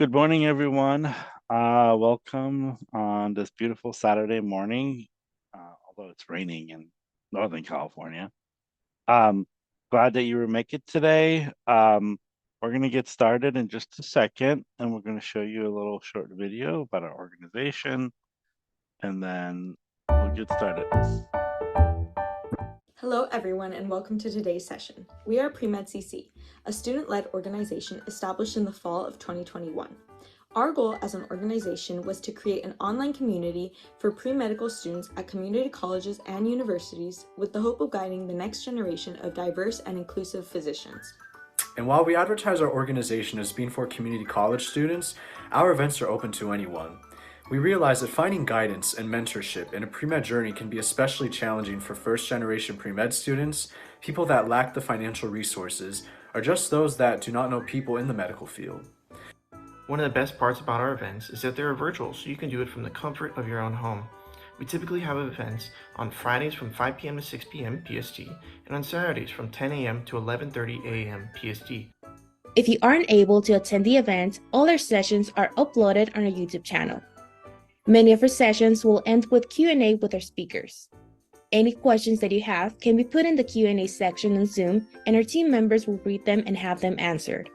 Good morning, everyone. Welcome on this beautiful Saturday morning, although it's raining in Northern California. Um, Glad that you were make it today. We're going to get started in just a second, and we're going to show you a little short video about our organization, and then we'll get started. Hello everyone and welcome to today's session. We are Premed CC, a student-led organization established in the fall of 2021. Our goal as an organization was to create an online community for pre-medical students at community colleges and universities with the hope of guiding the next generation of diverse and inclusive physicians. And while we advertise our organization as being for community college students, our events are open to anyone. We realize that finding guidance and mentorship in a pre-med journey can be especially challenging for first-generation pre-med students, people that lack the financial resources, or just those that do not know people in the medical field. One of the best parts about our events is that they're virtual, so you can do it from the comfort of your own home. We typically have events on Fridays from 5 p.m. to 6 p.m. PST, and on Saturdays from 10 a.m. to 11:30 a.m. PST. If you aren't able to attend the event, all our sessions are uploaded on our YouTube channel. Many of our sessions will end with Q&A with our speakers. Any questions that you have can be put in the Q&A section on Zoom, and our team members will read them and have them answered.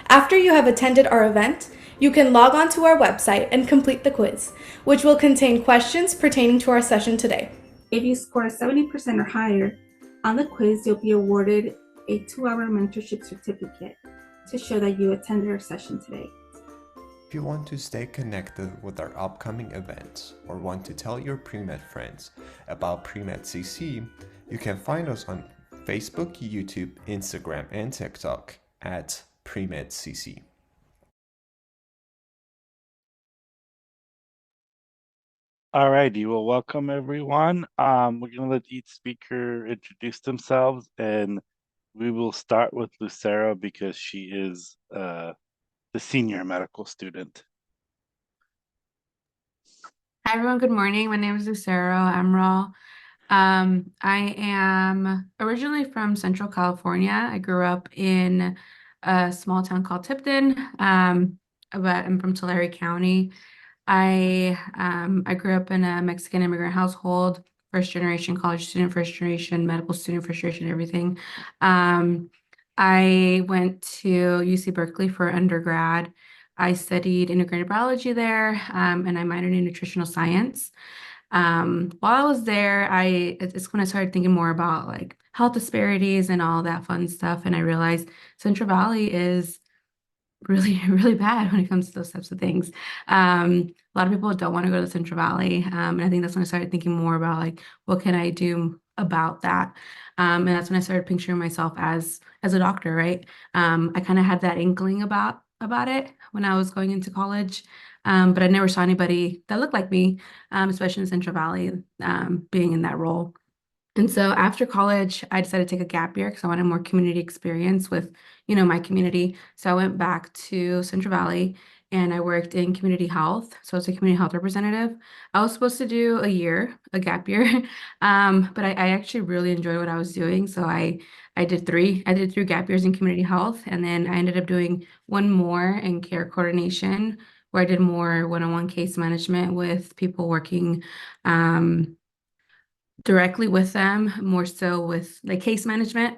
After you have attended our event, you can log on to our website and complete the quiz, which will contain questions pertaining to our session today. If you score 70% or higher on the quiz, you'll be awarded a 2-hour mentorship certificate to show that you attended our session today. If you want to stay connected with our upcoming events or want to tell your pre-med friends about Premed CC, you can find us on Facebook, YouTube, Instagram, and TikTok at Premed CC. All righty, well, welcome everyone. We're going to let each speaker introduce themselves, and we will start with Lucero because she is the senior medical student. Hi everyone, good morning. My name is Lucero Emerald. I am originally from Central California. I grew up in a small town called Tipton, but I'm from Tulare County. I grew up in a Mexican immigrant household, first generation college student, first generation medical student, first generation everything. I went to UC Berkeley for undergrad. I studied integrated biology there, and I minored in nutritional science. While I was there, it's when I started thinking more about like health disparities and all that fun stuff, and I realized Central Valley is really, really bad when it comes to those types of things. A lot of people don't want to go to the Central Valley, and I think that's when I started thinking more about like what can I do about that. And that's when I started picturing myself as a doctor, right? I kind of had that inkling about it when I was going into college, but I never saw anybody that looked like me, especially in Central Valley, being in that role. And so after college, I decided to take a gap year because I wanted more community experience with, my community. So I went back to Central Valley and I worked in community health. So I was a community health representative. I was supposed to do a gap year, but I actually really enjoyed what I was doing. So I did three gap years in community health, and then I ended up doing one more in care coordination, where I did more one-on-one case management with people working directly with them, more so with like case management,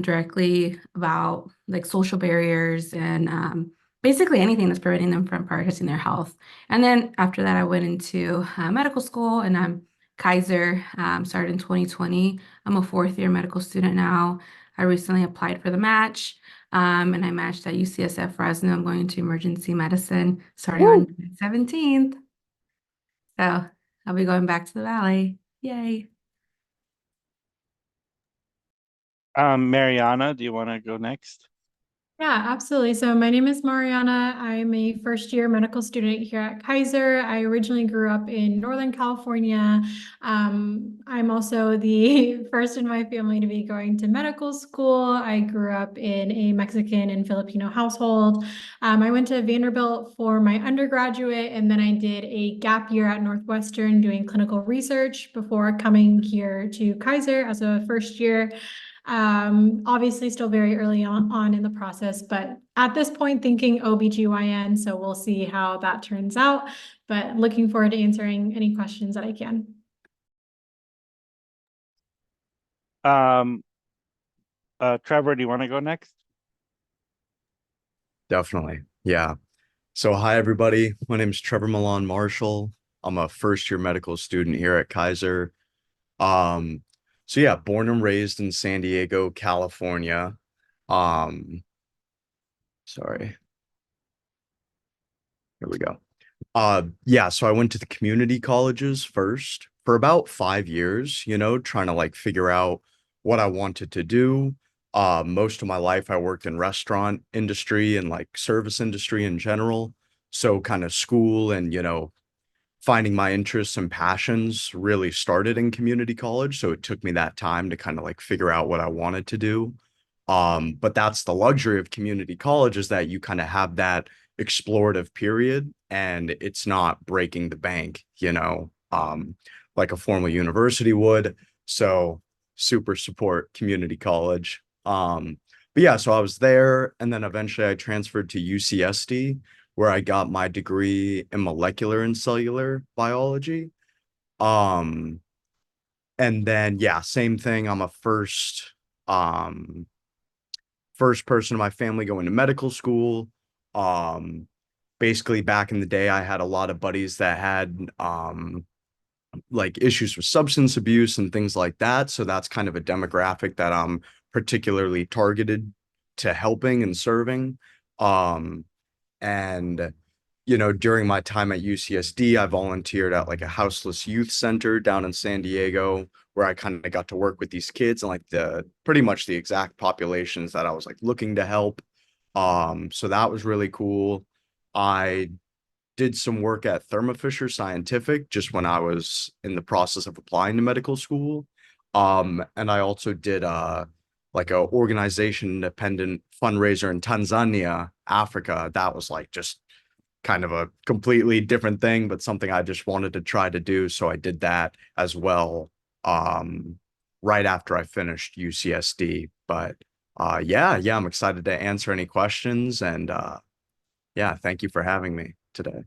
directly about like social barriers and basically anything that's preventing them from prioritizing their health. And then after that, I went into medical school, and I'm Kaiser, started in 2020. I'm a 4th-year medical student now. I recently applied for the match, and I matched at UCSF Fresno. I'm going into emergency medicine starting on June 17th. So I'll be going back to the Valley. Yay. Mariana, do you want to go next? Yeah, absolutely. So my name is Mariana. I'm a first-year medical student here at Kaiser. I originally grew up in Northern California. I'm also the first in my family to be going to medical school. I grew up in a Mexican and Filipino household. I went to Vanderbilt for my undergraduate, and then I did a gap year at Northwestern doing clinical research before coming here to Kaiser as a first year. Obviously still very early on in the process, but at this point thinking OBGYN, so we'll see how that turns out, but looking forward to answering any questions that I can. Trevor, do you want to go next? Definitely. Yeah. So hi everybody. My name is Trevor Milan Marshall. I'm a first year medical student here at Kaiser. Um, so yeah, born and raised in San Diego, California. Um, sorry. Here we go. Yeah, so I went to the community colleges first for about 5 years, trying to like figure out what I wanted to do. Most of my life I worked in restaurant industry and like service industry in general. So kind of school and, finding my interests and passions really started in community college. So it took me that time to kind of like figure out what I wanted to do. But that's the luxury of community college is that you kind of have that explorative period and it's not breaking the bank, like a formal university would. So super support community college. But yeah, so I was there and then eventually I transferred to UCSD where I got my degree in molecular and cellular biology. Um, and then yeah, same thing. I'm a first person in my family going to medical school. Um, Basically back in the day, I had a lot of buddies that had like issues with substance abuse and things like that. So that's kind of a demographic that I'm particularly targeted to helping and serving. Um, and during my time at UCSD, I volunteered at like a houseless youth center down in San Diego, where I kind of got to work with these kids and like the pretty much the exact populations that I was like looking to help. So that was really cool. I did some work at Thermo Fisher Scientific just when I was in the process of applying to medical school. And I also did like a organization independent fundraiser in Tanzania, Africa. That was like just kind of a completely different thing, but something I just wanted to try to do. So I did that as well, right after I finished UCSD. But yeah, I'm excited to answer any questions. And yeah, thank you for having me today.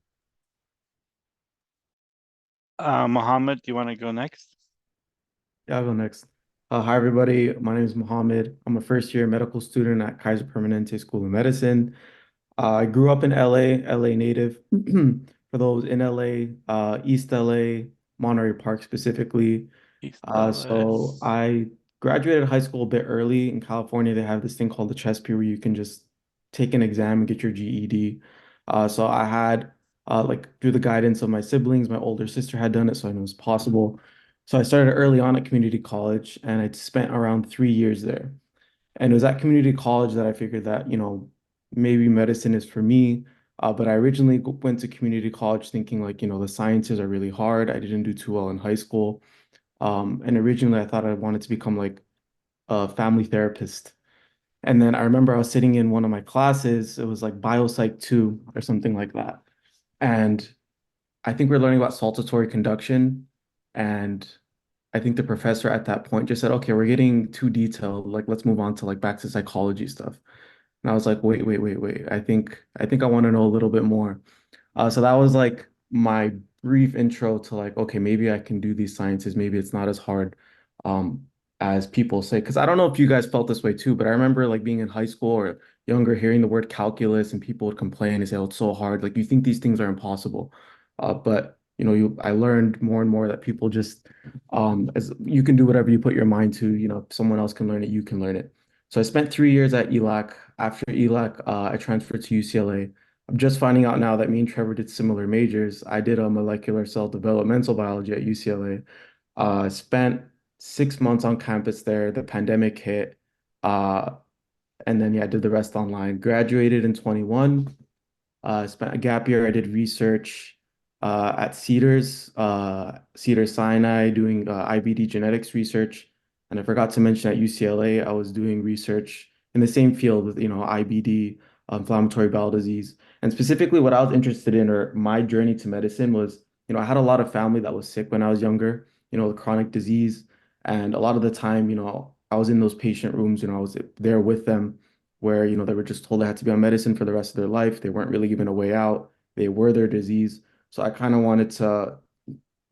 Mohammed, do you want to go next? Yeah, I'll go next. Hi, everybody. My name is Mohammed. I'm a first year medical student at Kaiser Permanente School of Medicine. I grew up in LA native. For those in LA, East LA, Monterey Park specifically. East So I graduated high school a bit early. In California, they have this thing called the CHESP where you can just take an exam and get your GED. So I had, like, through the guidance of my siblings, my older sister had done it, so I knew it was possible. So I started early on at community college, and I spent around 3 years there. And it was at community college that I figured that, maybe medicine is for me. But I originally went to community college thinking like, the sciences are really hard. I didn't do too well in high school. And originally I thought I wanted to become like a family therapist. And then I remember I was sitting in one of my classes, it was like Biopsych 2 or something like that. And I think we are learning about saltatory conduction. And I think the professor at that point just said, okay, we're getting too detailed. Like, let's move on to like back to psychology stuff. And I was like, wait. I think I want to know a little bit more. So that was like my brief intro to like, okay, maybe I can do these sciences. Maybe it's not as hard um, as people say. Because I don't know if you guys felt this way too, but I remember like being in high school or younger, hearing the word calculus and people would complain and say, oh, it's so hard. Like you think these things are impossible. But I learned more and more that people just, as you can do whatever you put your mind to, if someone else can learn it, you can learn it. So I spent 3 years at ELAC. After ELAC, I transferred to UCLA. I'm just finding out now that me and Trevor did similar majors. I did a molecular cell developmental biology at UCLA. Spent 6 months on campus there. The pandemic hit. Uh, and then, yeah, I did the rest online. Graduated in 21. Spent a gap year. I did research at Cedars Sinai, doing IBD genetics research. And I forgot to mention at UCLA, I was doing research in the same field with, IBD, inflammatory bowel disease. And specifically what I was interested in, or my journey to medicine was, I had a lot of family that was sick when I was younger, with chronic disease. And a lot of the time, I was in those patient rooms, I was there with them where, they were just told they had to be on medicine for the rest of their life. They weren't really given a way out. They were their disease. So I kind of wanted to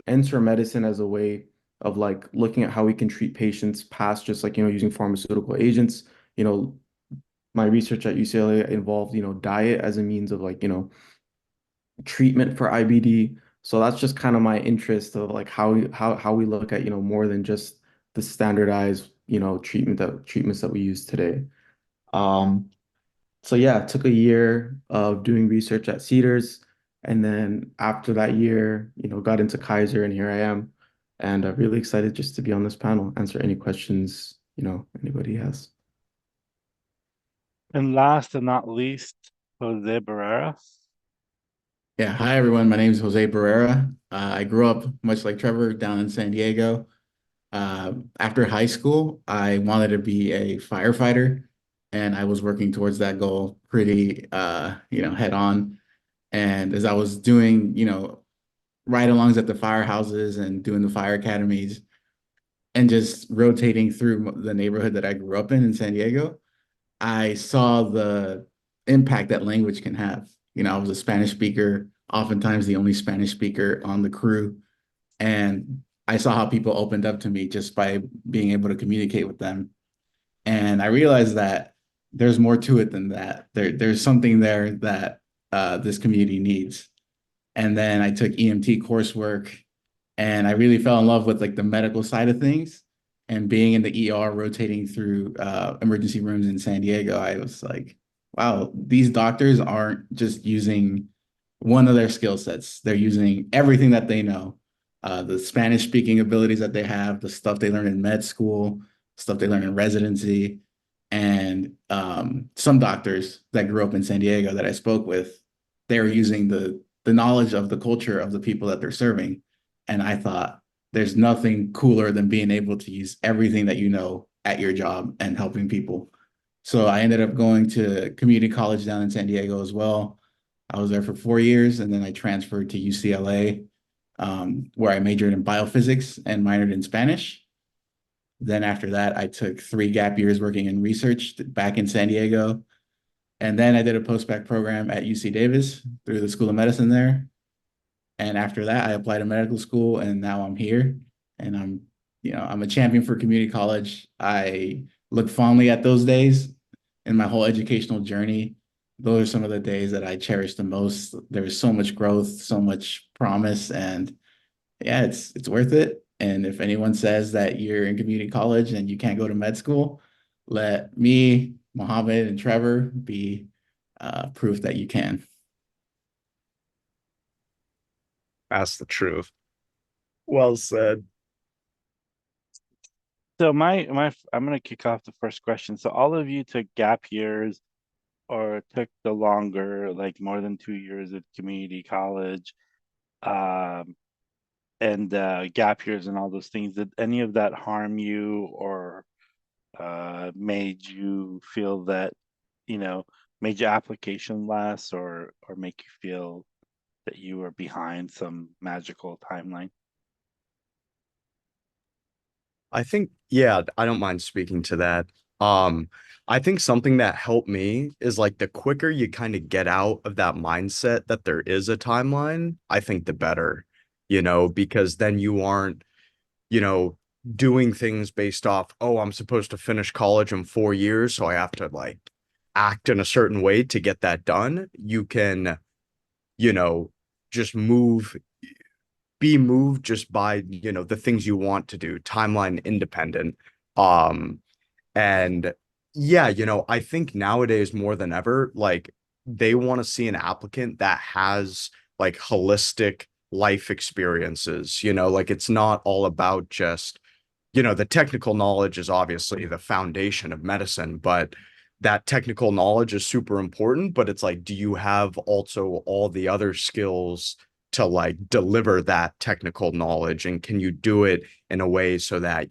enter medicine as a way of like looking at how we can treat patients past just like, using pharmaceutical agents. You know, my research at UCLA involved, diet as a means of like, treatment for IBD. So that's just kind of my interest of like how we look at, more than just the standardized, treatments that we use today. Um, so yeah, it took a year of doing research at Cedars, and then after that year, got into Kaiser, and here I am, and I'm really excited just to be on this panel, answer any questions, anybody has. And last and not least, Jose Barrera. Yeah, hi everyone. My name is Jose Barrera. I grew up much like Trevor down in San Diego. After high school, I wanted to be a firefighter, and I was working towards that goal pretty, head on. And as I was doing, ride-alongs at the firehouses and doing the fire academies, and just rotating through the neighborhood that I grew up in San Diego, I saw the impact that language can have. I was a Spanish speaker, oftentimes the only Spanish speaker on the crew. And I saw how people opened up to me just by being able to communicate with them. And I realized that there's more to it than that. There's something there that this community needs. And then I took EMT coursework, and I really fell in love with like the medical side of things. And being in the ER, rotating through emergency rooms in San Diego, I was like, wow, these doctors aren't just using one of their skill sets. They're using everything that they know, the Spanish speaking abilities that they have, the stuff they learn in med school, stuff they learn in residency. And some doctors that grew up in San Diego that I spoke with, they're using the knowledge of the culture of the people that they're serving. And I thought, there's nothing cooler than being able to use everything that you know at your job and helping people. So I ended up going to community college down in San Diego as well. I was there for 4 years, and then I transferred to UCLA, where I majored in biophysics and minored in Spanish. Then after that, I took 3 gap years working in research back in San Diego. And then I did a post-bac program at UC Davis through the School of Medicine there. And after that, I applied to medical school, and now I'm here. And I'm a champion for community college. I look fondly at those days in my whole educational journey. Those are some of the days that I cherish the most. There was so much growth, so much promise, and yeah, it's worth it. And if anyone says that you're in community college and you can't go to med school, let me, Mohammed, and Trevor be proof that you can. That's the truth. Well said. So I'm gonna kick off the first question. So all of you took gap years or took the longer, like more than 2 years at community college, um, and gap years and all those things. Did any of that harm you or made you feel that, made your application less or make you feel that you were behind some magical timeline? I think, yeah, I don't mind speaking to that. I think something that helped me is like the quicker you kind of get out of that mindset that there is a timeline, I think the better, because then you aren't, you know, doing things based off, oh, I'm supposed to finish college in 4 years, so I have to like act in a certain way to get that done. You can, you know, just be moved just by, the things you want to do, timeline independent. Um, and yeah, I think nowadays more than ever, like they want to see an applicant that has like holistic life experiences, like it's not all about just, the technical knowledge is obviously the foundation of medicine, but that technical knowledge is super important. But it's like, do you have also all the other skills to like deliver that technical knowledge? And can you do it in a way so that,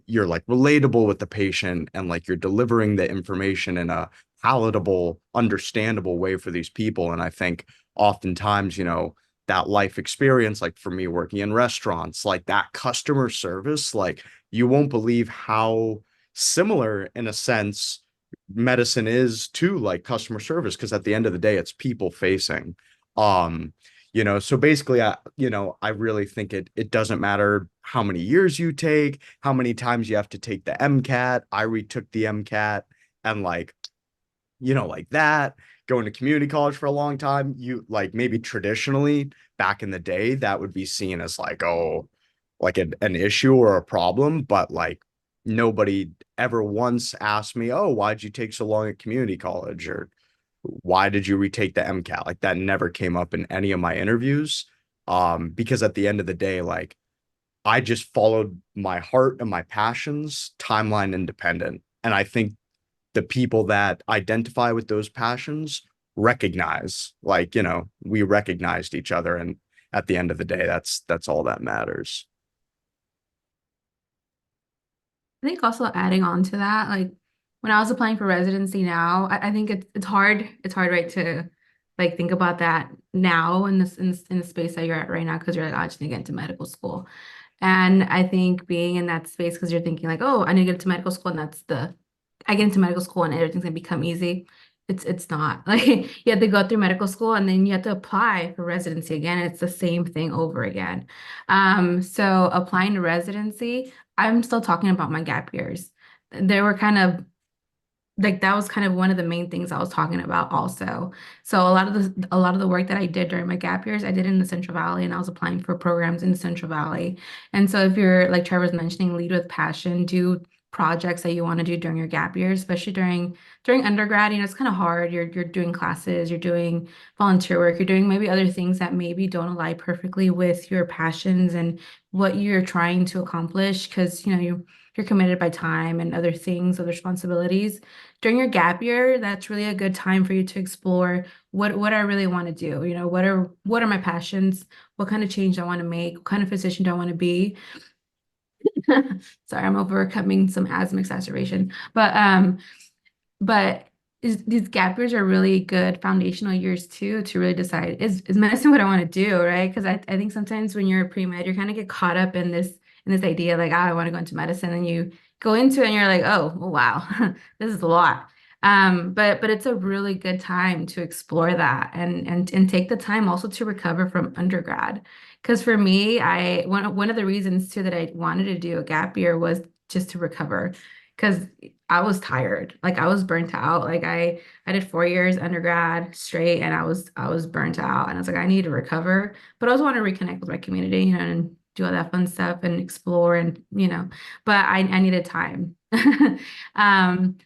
you're like relatable with the patient and like you're delivering the information in a palatable, understandable way for these people? And I think oftentimes, that life experience, like for me working in restaurants, like that customer service, like you won't believe how similar in a sense medicine is to like customer service, because at the end of the day it's people facing. um so basically I really think it doesn't matter how many years you take, how many times you have to take the MCAT. I retook the MCAT, and like like that, going to community college for a long time, you like maybe traditionally back in the day that would be seen as like, oh, like an issue or a problem, but like nobody ever once asked me, oh, why'd you take so long at community college, or why did you retake the MCAT? Like that never came up in any of my interviews. Because at the end of the day, like I just followed my heart and my passions, timeline independent. And I think the people that identify with those passions recognize, like, we recognized each other. And at the end of the day, that's all that matters. I think also adding on to that, like when I was applying for residency now, I think it's hard, right, to like think about that now in in the space that you're at right now, because you're like, oh, I just need to get into medical school. And I think being in that space, because you're thinking like, oh, I need to get into medical school, and I get into medical school and everything's gonna become easy. It's not. Like you have to go through medical school and then you have to apply for residency again. It's the same thing over again. So applying to residency, I'm still talking about my gap years. They were kind of like that was kind of one of the main things I was talking about also. So a lot of the work that I did during my gap years, I did in the Central Valley, and I was applying for programs in the Central Valley. And so if you're like Trevor's mentioning, lead with passion, do projects that you want to do during your gap years, especially during undergrad. It's kind of hard. You're doing classes, you're doing volunteer work, you're doing maybe other things that maybe don't align perfectly with your passions and what you're trying to accomplish, because you're committed by time and other things, other responsibilities. During your gap year, that's really a good time for you to explore what I really want to do. What are my passions? What kind of change I want to make? What kind of physician do I want to be? Sorry, I'm overcoming some asthma exacerbation. But these gap years are really good foundational years too, to really decide, is medicine what I want to do, right? Because I think sometimes when you're a pre-med, you kind of get caught up in this idea like, oh, I want to go into medicine, and you go into it and you're like, oh, wow, this is a lot. But it's a really good time to explore that and take the time also to recover from undergrad. Because for me, one of the reasons too that I wanted to do a gap year was just to recover, because I was tired. Like I was burnt out. Like I did 4 years undergrad straight, and I was burnt out, and I was like, I need to recover, but I also want to reconnect with my community, and do all that fun stuff and explore, and but I needed time.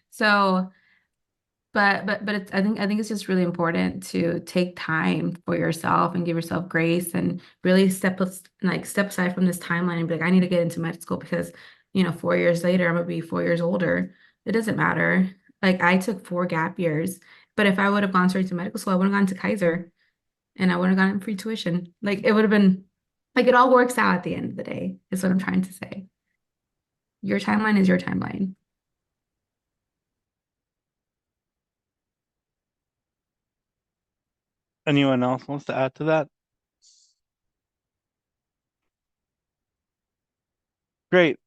So but I think it's just really important to take time for yourself and give yourself grace, and really step aside from this timeline and be like, I need to get into med school because 4 years later I'm gonna be 4 years older. It doesn't matter. Like I took 4 gap years, but if I would have gone straight to medical school, I would have gone to Kaiser, and I would have gotten free tuition. Like it would have been like it all works out at the end of the day, is what I'm trying to say. Your timeline is your timeline. Anyone else wants to add to that? Great.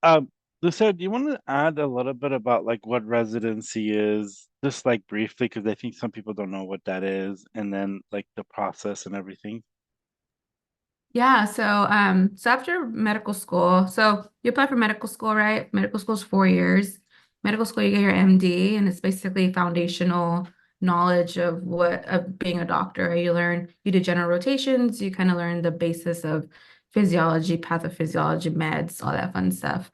Lucia, do you want to add a little bit about like what residency is, just like briefly, because I think some people don't know what that is, and then like the process and everything. Yeah, so after medical school, so you apply for medical school, right? Medical school is 4 years. Medical school, you get your MD, and it's basically foundational knowledge of being a doctor. Right? You do general rotations, you kind of learn the basis of physiology, pathophysiology, meds, all that fun stuff.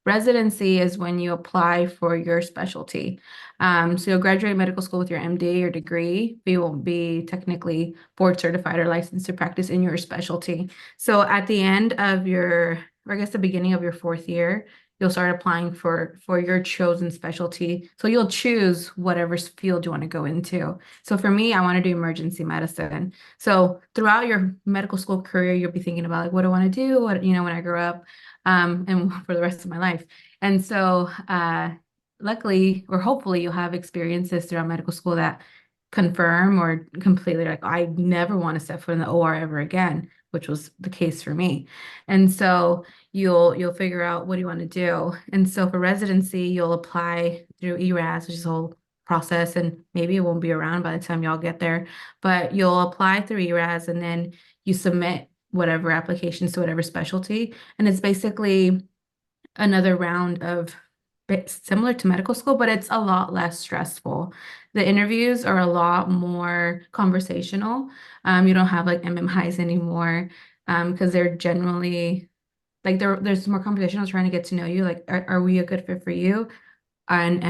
Residency is when you apply for your specialty. So you'll graduate medical school with your MD, your degree. You will be technically board certified or licensed to practice in your specialty. So at the end of or I guess the beginning of your 4th year, you'll start applying for your chosen specialty. So you'll choose whatever field you want to go into. So for me, I want to do emergency medicine. So throughout your medical school career, you'll be thinking about like, what do I want to do? When I grow up, and for the rest of my life. And so luckily or hopefully you'll have experiences throughout medical school that confirm or completely like, I never want to step foot in the OR ever again, which was the case for me. And so you'll figure out what do you want to do. And so for residency, you'll apply through ERAS, which is a whole process, and maybe it won't be around by the time y'all get there, but you'll apply through ERAS and then you submit whatever applications to whatever specialty. And it's basically another round of similar to medical school, but it's a lot less stressful. The interviews are a lot more conversational. You don't have like MMIs anymore, because they're generally like there's more conversational trying to get to know you. Like, are we a good fit for you? And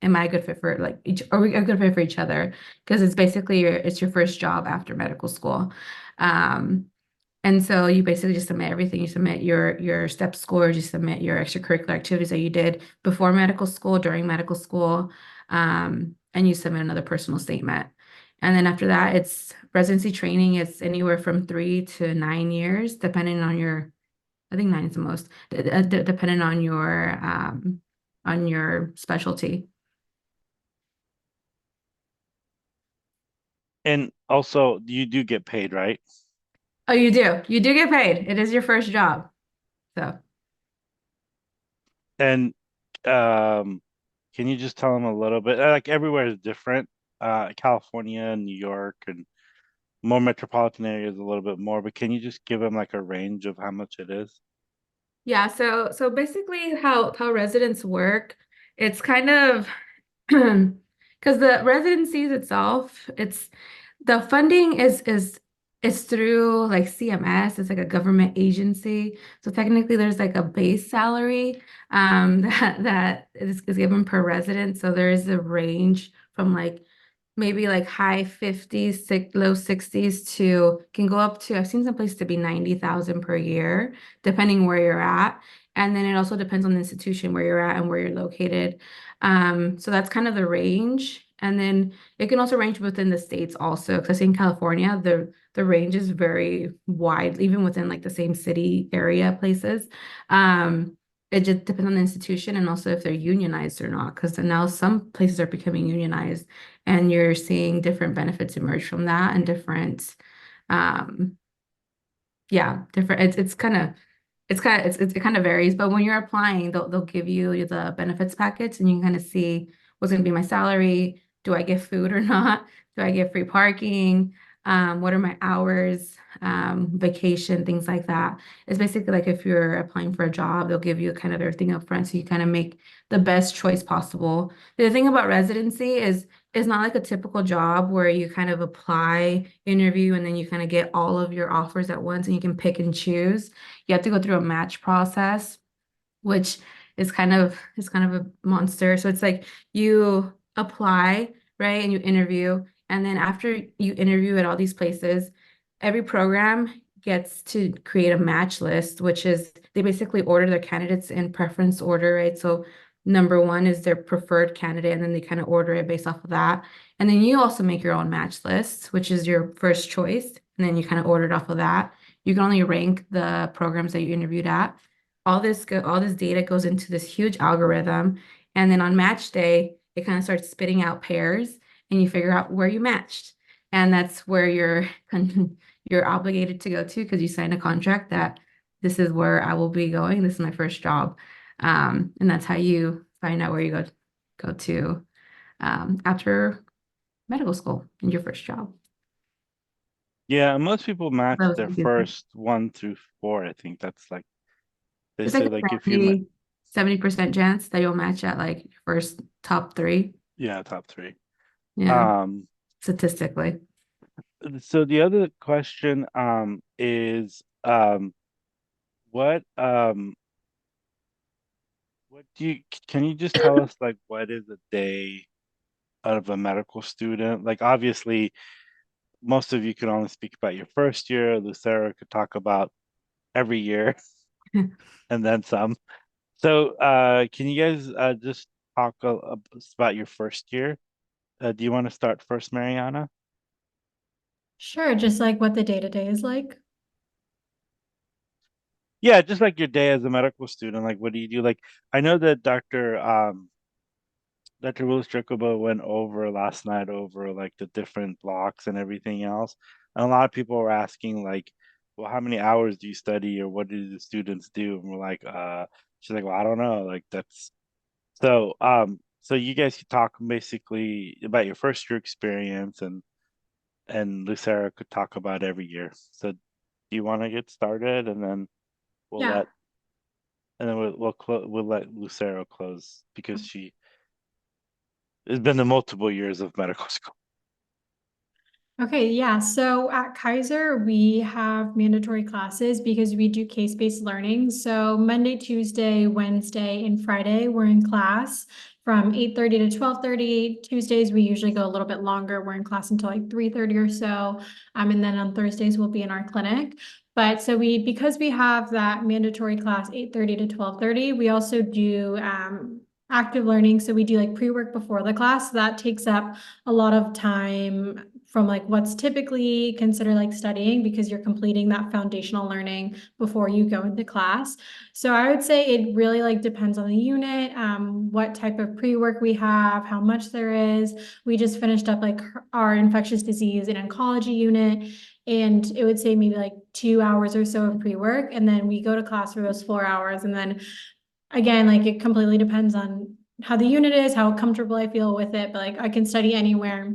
am I a good fit for like are we a good fit for each other? Because it's basically it's your first job after medical school. Um, and so you basically just submit everything. You submit your step scores, you submit your extracurricular activities that you did before medical school, during medical school, and you submit another personal statement. And then after that, it's residency training. It's anywhere from 3 to 9 years, depending on your, I think 9 is the most, depending on your specialty. And also, you do get paid, right? Oh, you do. You do get paid. It is your first job. So. And can you just tell them a little bit? Like everywhere is different. California, New York, and more metropolitan areas a little bit more. But can you just give them like a range of how much it is? Yeah, so basically how residents work, it's kind of because the residencies itself, it's the funding is through like CMS, it's like a government agency. So technically there's like a base salary that is given per resident. So there is a range from like maybe like high 50s, low 60s to can go up to I've seen some places to be 90,000 per year, depending where you're at. And then it also depends on the institution where you're at and where you're located. So that's kind of the range. And then it can also range within the states also. Because I see in California, the range is very wide, even within like the same city area places. It just depends on the institution and also if they're unionized or not. Because now some places are becoming unionized and you're seeing different benefits emerge from that and different, different. It kind of varies, but when you're applying, they'll give you the benefits package and you can kind of see what's going to be my salary. Do I get food or not? Do I get free parking? What are my hours? Vacation, things like that. It's basically like if you're applying for a job, they'll give you kind of everything up front so you kind of make the best choice possible. The thing about residency is it's not like a typical job where you kind of apply, interview, and then you kind of get all of your offers at once and you can pick and choose. You have to go through a match process, which is kind of a monster. So it's like you apply, right, and you interview, and then after you interview at all these places, every program gets to create a match list, which is they basically order their candidates in preference order, right? So number one is their preferred candidate, and then they kind of order it based off of that. And then you also make your own match list, which is your first choice, and then you kind of order it off of that. You can only rank the programs that you interviewed at. All this data goes into this huge algorithm, and then on match day, it kind of starts spitting out pairs, and you figure out where you matched, and that's where you're obligated to go to because you signed a contract that this is where I will be going. This is my first job, and that's how you find out where you go to after medical school in your first job. Yeah, most people match That was their confusing. first 1 through 4. I think that's like they It's say like like a if you 70% chance that you'll match at like your first top 3. yeah, top 3. Yeah, Um statistically. so the other question is what what do you can you just tell us like what is a day of a medical student? Like obviously most of you can only speak about your first year. Lucero could talk about every year and then some. So can you guys just talk about your first year? Do you want to start first, Mariana? Sure, just like what the day-to-day is like. Yeah, just like your day as a medical student. Like what do you do? Like I know that Dr. Willis Jacobo went over last night over like the different blocks and everything else. And a lot of people were asking like, well, how many hours do you study or what do the students do? And we're like, she's like, well, I don't know. Like that's so you guys could talk basically about your first year experience and Lucera could talk about every year. So do you want to get started and then we'll Yeah. let and then we'll let Lucero close because she it's been the multiple years of medical school. Okay, yeah. So at Kaiser, we have mandatory classes because we do case-based learning. So Monday, Tuesday, Wednesday, and Friday, we're in class from 8:30 to 12:30. Tuesdays, we usually go a little bit longer. We're in class until like 3:30 or so. And then on Thursdays, we'll be in our clinic. But so because we have that mandatory class 8:30 to 12:30, we also do active learning. So we do like pre-work before the class. That takes up a lot of time from like what's typically considered like studying because you're completing that foundational learning before you go into class. So I would say it really like depends on the unit, what type of pre-work we have, how much there is. We just finished up like our infectious disease and oncology unit, and it would say maybe like 2 hours or so of pre-work, and then we go to class for those 4 hours, and then again, like it completely depends on how the unit is, how comfortable I feel with it, but like I can study anywhere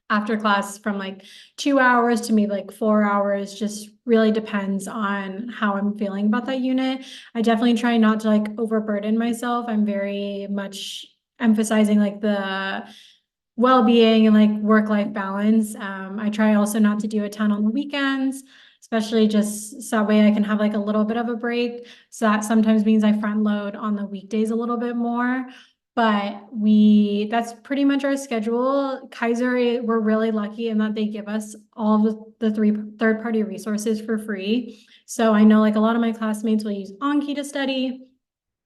after class from like 2 hours to maybe like 4 hours, just really depends on how I'm feeling about that unit. I definitely try not to like overburden myself. I'm very much emphasizing like the well-being and like work-life balance. I try also not to do a ton on the weekends, especially just so that way I can have like a little bit of a break. So that sometimes means I front load on the weekdays a little bit more. But that's pretty much our schedule. Kaiser, we're really lucky in that they give us all of the third-party resources for free. So I know like a lot of my classmates will use Anki to study.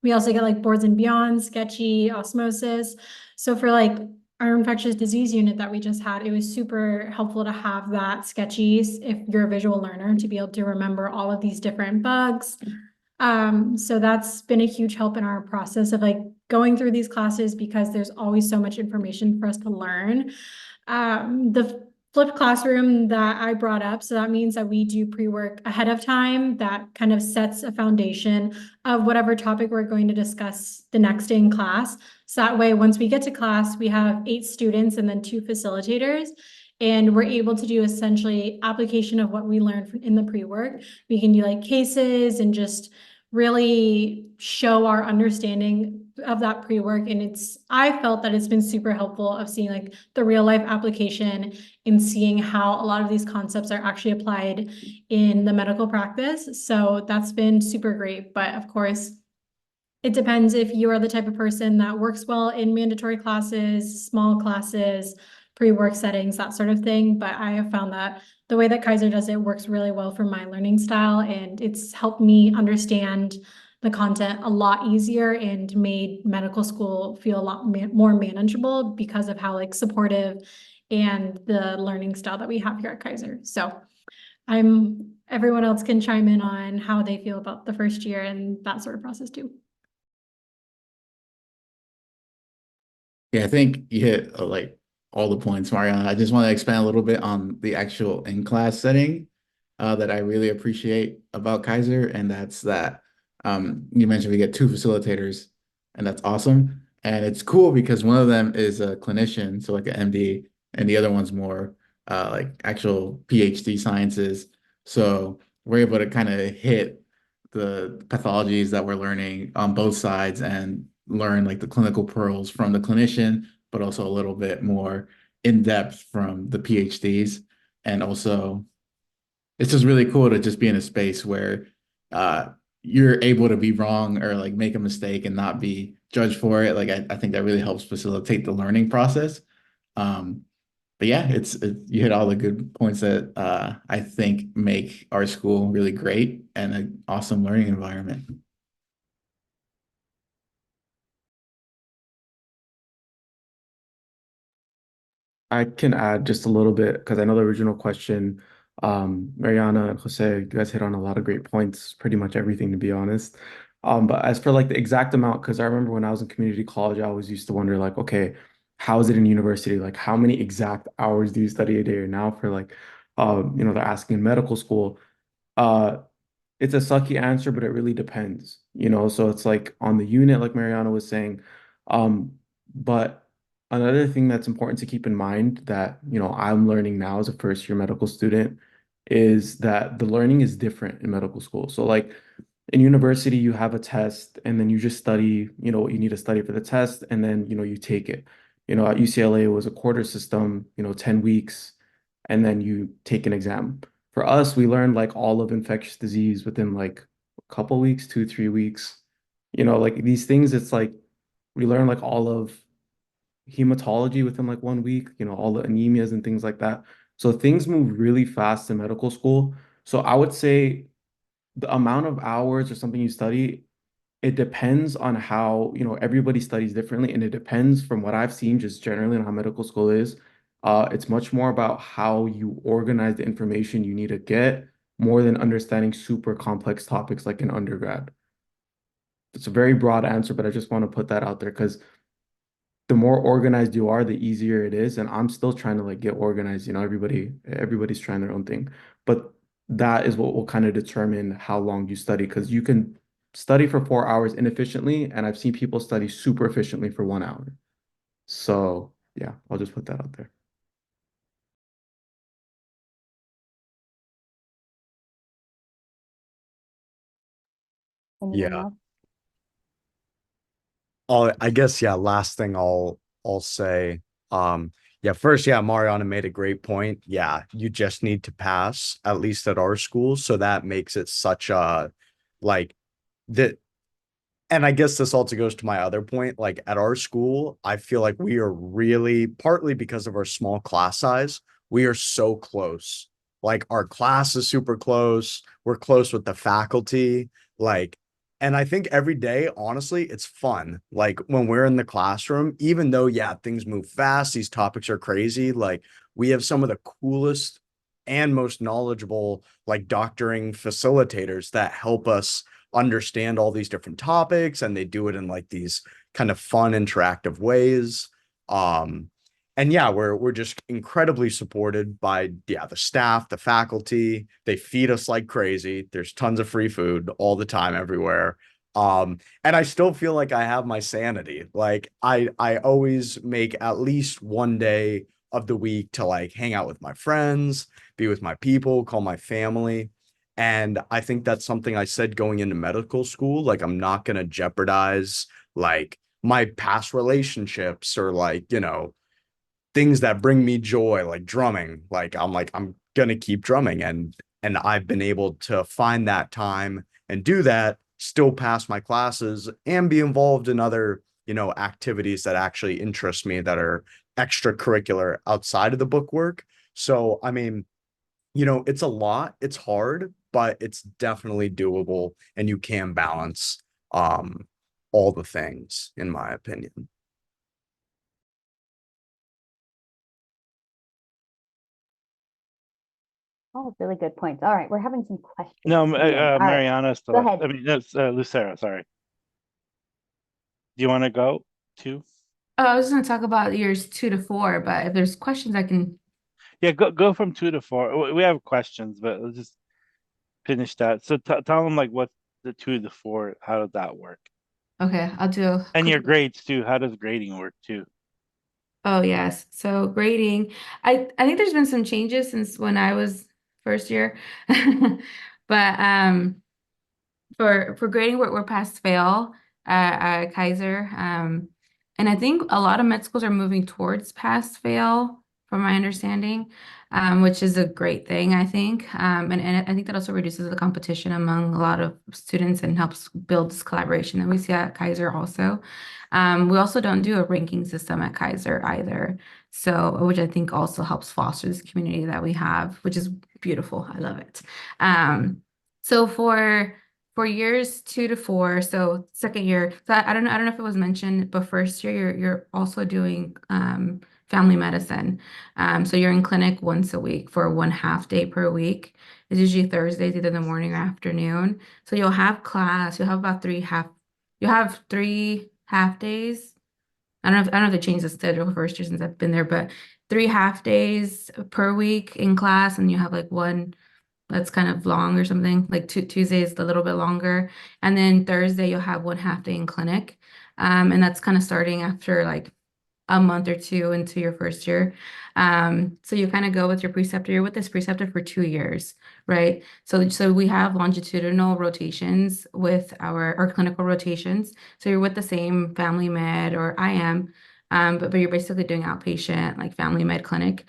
We also get like Boards and Beyond, Sketchy, Osmosis. So for like our infectious disease unit that we just had, it was super helpful to have that Sketchy if you're a visual learner to be able to remember all of these different bugs. So that's been a huge help in our process of like going through these classes because there's always so much information for us to learn. The flipped classroom that I brought up, so that means that we do pre-work ahead of time. That kind of sets a foundation of whatever topic we're going to discuss the next day in class. So that way, once we get to class, we have 8 students and then 2 facilitators. And we're able to do essentially application of what we learned in the pre-work. We can do like cases and just really show our understanding of that pre-work. And I felt that it's been super helpful of seeing like the real life application and seeing how a lot of these concepts are actually applied in the medical practice. So that's been super great. But of course, it depends if you are the type of person that works well in mandatory classes, small classes, pre-work settings, that sort of thing. But I have found that the way that Kaiser does it works really well for my learning style, and it's helped me understand the content a lot easier and made medical school feel a lot more manageable because of how like supportive and the learning style that we have here at Kaiser. So everyone else can chime in on how they feel about the first year and that sort of process too. Yeah, I think you hit like all the points, Mariana. I just want to expand a little bit on the actual in-class setting that I really appreciate about Kaiser, and that's that you mentioned we get 2 facilitators, and that's awesome. And it's cool because one of them is a clinician, so like an MD, and the other one's more like actual PhD sciences. So we're able to kind of hit the pathologies that we're learning on both sides and learn like the clinical pearls from the clinician, but also a little bit more in depth from the PhDs. And also, it's just really cool to just be in a space where you're able to be wrong or like make a mistake and not be judged for it. Like I think that really helps facilitate the learning process. But yeah, you hit all the good points that I think make our school really great and an awesome learning environment. I can add just a little bit because I know the original question, Mariana and Jose, you guys hit on a lot of great points, pretty much everything to be honest. But as for like the exact amount, because I remember when I was in community college, I always used to wonder like, okay, how is it in university? Like, how many exact hours do you study a day? Or now for like, they're asking in medical school. Uh, it's a sucky answer, but it really depends, So it's like on the unit, like Mariana was saying. But another thing that's important to keep in mind that, I'm learning now as a first year medical student is that the learning is different in medical school. So like in university, you have a test and then you just study, what you need to study for the test, and then, you take it. At UCLA, it was a quarter system, 10 weeks, and then you take an exam. For us, we learned like all of infectious disease within like a couple weeks, 2, 3 weeks. Like these things, it's like we learn like all of hematology within like 1 week, all the anemias and things like that. So things move really fast in medical school. So I would say the amount of hours or something you study, it depends on how, everybody studies differently. And it depends from what I've seen, just generally on how medical school is. It's much more about how you organize the information you need to get more than understanding super complex topics like in undergrad. It's a very broad answer, but I just want to put that out there because the more organized you are, the easier it is. And I'm still trying to like get organized. Everybody's trying their own thing. But that is what will kind of determine how long you study because you can study for 4 hours inefficiently, and I've seen people study super efficiently for 1 hour. So yeah, I'll just put that out there. Anyone Yeah. else? I guess, yeah, last thing I'll say, yeah, first, yeah, Mariana made a great point. Yeah, you just need to pass, at least at our school. So that makes it such a like that. And I guess this also goes to my other point. Like at our school, I feel like we are really, partly because of our small class size, we are so close. Like our class is super close. We're close with the faculty. Like, and I think every day, honestly, it's fun. Like when we're in the classroom, even though, yeah, things move fast, these topics are crazy. Like we have some of the coolest and most knowledgeable, like doctoring facilitators that help us understand all these different topics, and they do it in like these kind of fun interactive ways. And yeah, we're just incredibly supported by, yeah, the staff, the faculty. They feed us like crazy. There's tons of free food all the time everywhere. And I still feel like I have my sanity. Like I always make at least one day of the week to like hang out with my friends, be with my people, call my family. And I think that's something I said going into medical school. Like, I'm not going to jeopardize like my past relationships or like, things that bring me joy, like drumming. Like, I'm going to keep drumming. And I've been able to find that time and do that, still pass my classes and be involved in other, activities that actually interest me that are extracurricular outside of the book work. So, I mean, it's a lot, it's hard, but it's definitely doable and you can balance um all the things, in my opinion. Oh, really good points. All right, we're having some questions. No, come in. All right, Mariana still. go ahead. I mean, that's Lucera. Sorry. Do you want to go too? Oh, I was just going to talk about years 2 to 4, but if there's questions, I can. Yeah, go from 2 to 4. We have questions, but let's just finish that. So tell them like what the 2 to 4. How does that work? Okay, I'll do a And quick. your grades too. How does grading work too? Oh, yes. So grading, I think there's been some changes since when I was first year. But for grading, we're pass fail at Kaiser. And I think a lot of med schools are moving towards pass fail, from my understanding, which is a great thing, I think. And I think that also reduces the competition among a lot of students and helps build this collaboration that we see at Kaiser also. We also don't do a ranking system at Kaiser either. So, which I think also helps foster this community that we have, which is beautiful. I love it. So for years 2 to 4, so second year, so I don't know if it was mentioned, but first year you're also doing family medicine. So you're in clinic once a week for 1/2 day per week. It's usually Thursdays, either the morning or afternoon. So you'll have class, you'll have about you'll have 3 half days. I don't know if they changed the schedule for first year since I've been there, but 3 half days per week in class, and you have like one that's kind of long or something, like Tuesdays a little bit longer. And then Thursday you'll have 1/2 day in clinic. And that's kind of starting after like a month or two into your first year. So you kind of go with your preceptor. You're with this preceptor for 2 years, right? So we have longitudinal rotations with our clinical rotations. So you're with the same family med, or I am, but you're basically doing outpatient, like family med clinic,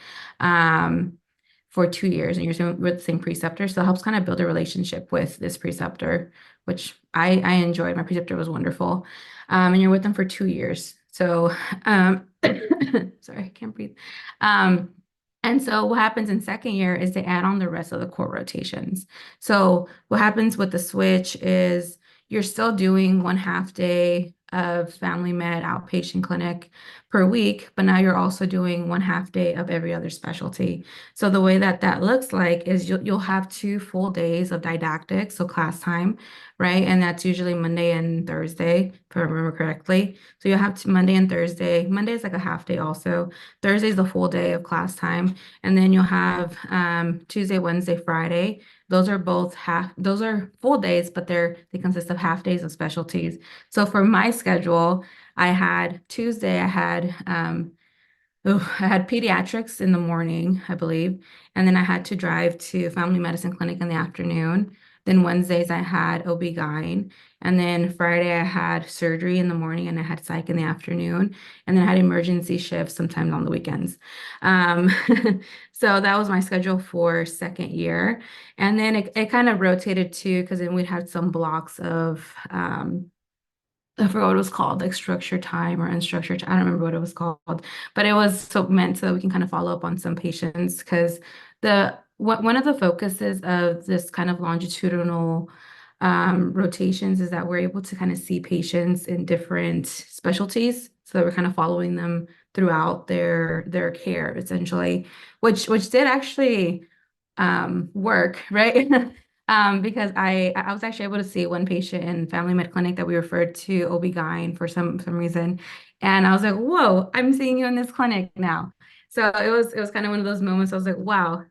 for 2 years, and you're with the same preceptor. So it helps kind of build a relationship with this preceptor, which I enjoyed. My preceptor was wonderful. And you're with them for 2 years. So, sorry, I can't breathe. And so what happens in second year is they add on the rest of the core rotations. So what happens with the switch is you're still doing 1/2 day of family med outpatient clinic per week, but now you're also doing 1/2 day of every other specialty. So the way that looks like is you'll have 2 full days of didactics, so class time, right? And that's usually Monday and Thursday, if I remember correctly. So you'll have Monday and Thursday. Monday is like a 1/2 day also. Thursday is the full day of class time. And then you'll have Tuesday, Wednesday, Friday. Those are full days, but they consist of 1/2 days of specialties. So for my schedule, I had Tuesday, I had pediatrics in the morning, I believe, and then I had to drive to family medicine clinic in the afternoon. Then Wednesdays I had OB-GYN, and then Friday I had surgery in the morning and I had psych in the afternoon, and then I had emergency shifts sometimes on the weekends. Um, so that was my schedule for second year. And then it kind of rotated too, because then we'd have some blocks of I forgot what it was called, like structured time or unstructured time. I don't remember what it was called, but it was so meant so that we can kind of follow up on some patients, because one of the focuses of this kind of longitudinal rotations is that we're able to kind of see patients in different specialties, so that we're kind of following them throughout their care essentially, which did actually work, right? Because I was actually able to see one patient in family med clinic that we referred to OB-GYN for some reason. And I was like, whoa, I'm seeing you in this clinic now. So it was kind of one of those moments. I was like, wow,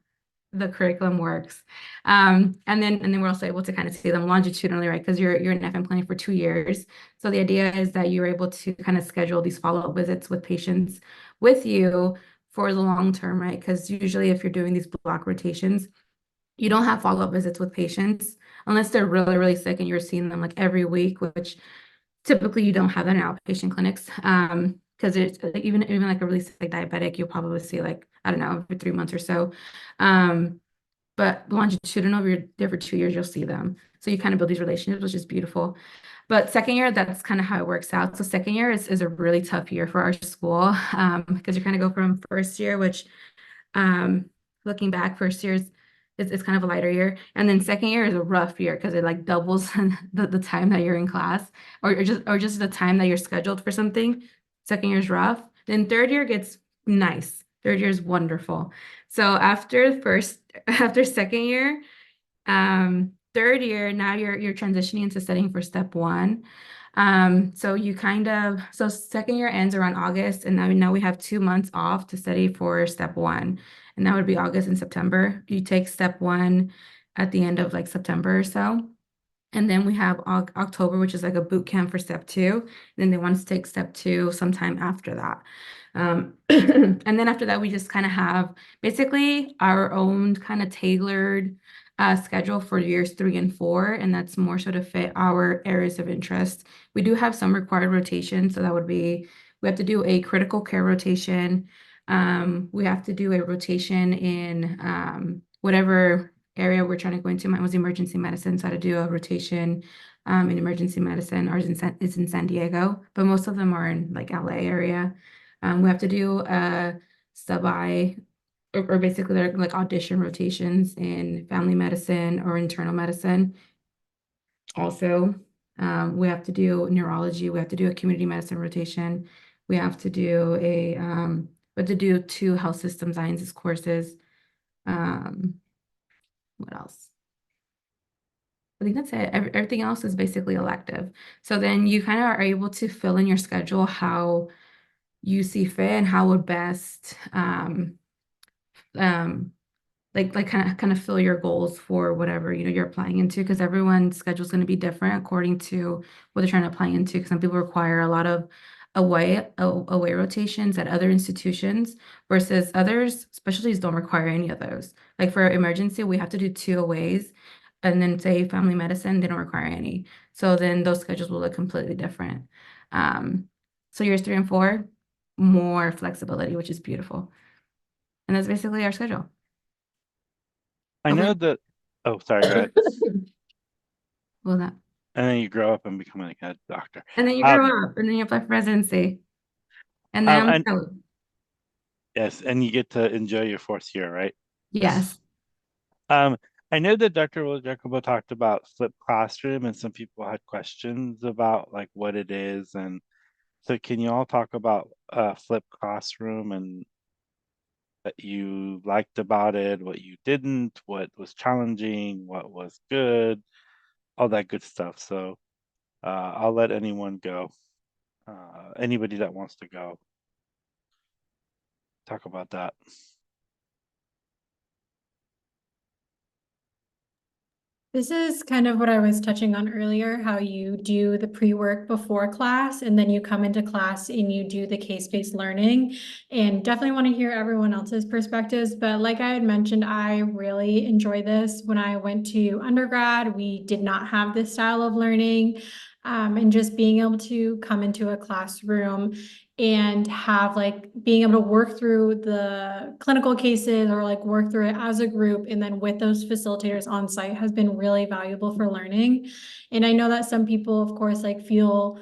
the curriculum works. And then we're also able to kind of see them longitudinally, right? Because you're in FM clinic for 2 years. So the idea is that you're able to kind of schedule these follow-up visits with patients with you for the long term, right? Because usually if you're doing these block rotations, you don't have follow-up visits with patients unless they're really, really sick and you're seeing them like every week, which typically you don't have that in outpatient clinics. Because it's like even like a really sick diabetic, you'll probably see like, I don't know, every 3 months or so. But longitudinal, if you're there for 2 years, you'll see them. So you kind of build these relationships, which is beautiful. But second year, that's kind of how it works out. So second year is a really tough year for our school, because you kind of go from first year, which looking back, first year it's kind of a lighter year, and then second year is a rough year because it like doubles the time that you're in class, or just the time that you're scheduled for something. Second year is rough. Then third year gets nice. Third year is wonderful. So after second year, third year, now you're transitioning into studying for step one. So second year ends around August, and now we have 2 months off to study for step one, and that would be August and September. You take step one at the end of like September or so, and then we have October, which is like a boot camp for step two. Then they want us to take step two sometime after that. And then after that, we just kind of have basically our own kind of tailored schedule for years 3 and 4, and that's more so to fit our areas of interest. We do have some required rotations, so that would be we have to do a critical care rotation. We have to do a rotation in whatever area we're trying to go into. Mine was emergency medicine, so I had to do a rotation in emergency medicine. Ours is in San Diego, but most of them are in like LA area. We have to do a sub-I, or basically they're like audition rotations in family medicine or internal medicine. Also, we have to do neurology. We have to do a community medicine rotation. We have to do a but to do 2 health system sciences courses. What else? I think that's it. Everything else is basically elective. So then you kind of are able to fill in your schedule how you see fit and how would best um, like kind of fill your goals for whatever you're applying into, because everyone's schedule is going to be different according to what they're trying to apply into. Because some people require a lot of away rotations at other institutions, versus others specialties don't require any of those. Like for emergency, we have to do 2 aways, and then say family medicine, they don't require any. So then those schedules will look completely different. So years 3 and 4, more flexibility, which is beautiful. And that's basically our schedule. I know that. Oh, sorry. Go ahead. What was that? And then you grow up and become like a doctor. And then you grow up, and then you apply for residency. And then yes, and you get to enjoy your 4th year, right? Yes. I know that Dr. Jacobo talked about flipped classroom, and some people had questions about like what it is. And so can you all talk about flipped classroom and what you liked about it, what you didn't, what was challenging, what was good, all that good stuff. So I'll let anyone go. Anybody that wants to go, talk about that. This is kind of what I was touching on earlier, how you do the pre-work before class, and then you come into class and you do the case-based learning. And definitely want to hear everyone else's perspectives. But like I had mentioned, I really enjoy this. When I went to undergrad, we did not have this style of learning. And just being able to come into a classroom and have like being able to work through the clinical cases or like work through it as a group and then with those facilitators on site has been really valuable for learning. And I know that some people, of course, like feel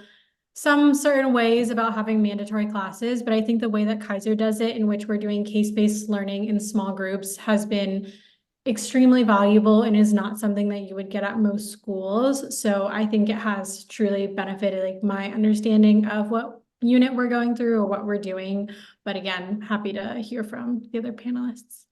some certain ways about having mandatory classes, but I think the way that Kaiser does it, in which we're doing case-based learning in small groups, has been extremely valuable and is not something that you would get at most schools. So I think it has truly benefited like my understanding of what unit we're going through or what we're doing. But again, happy to hear from the other panelists.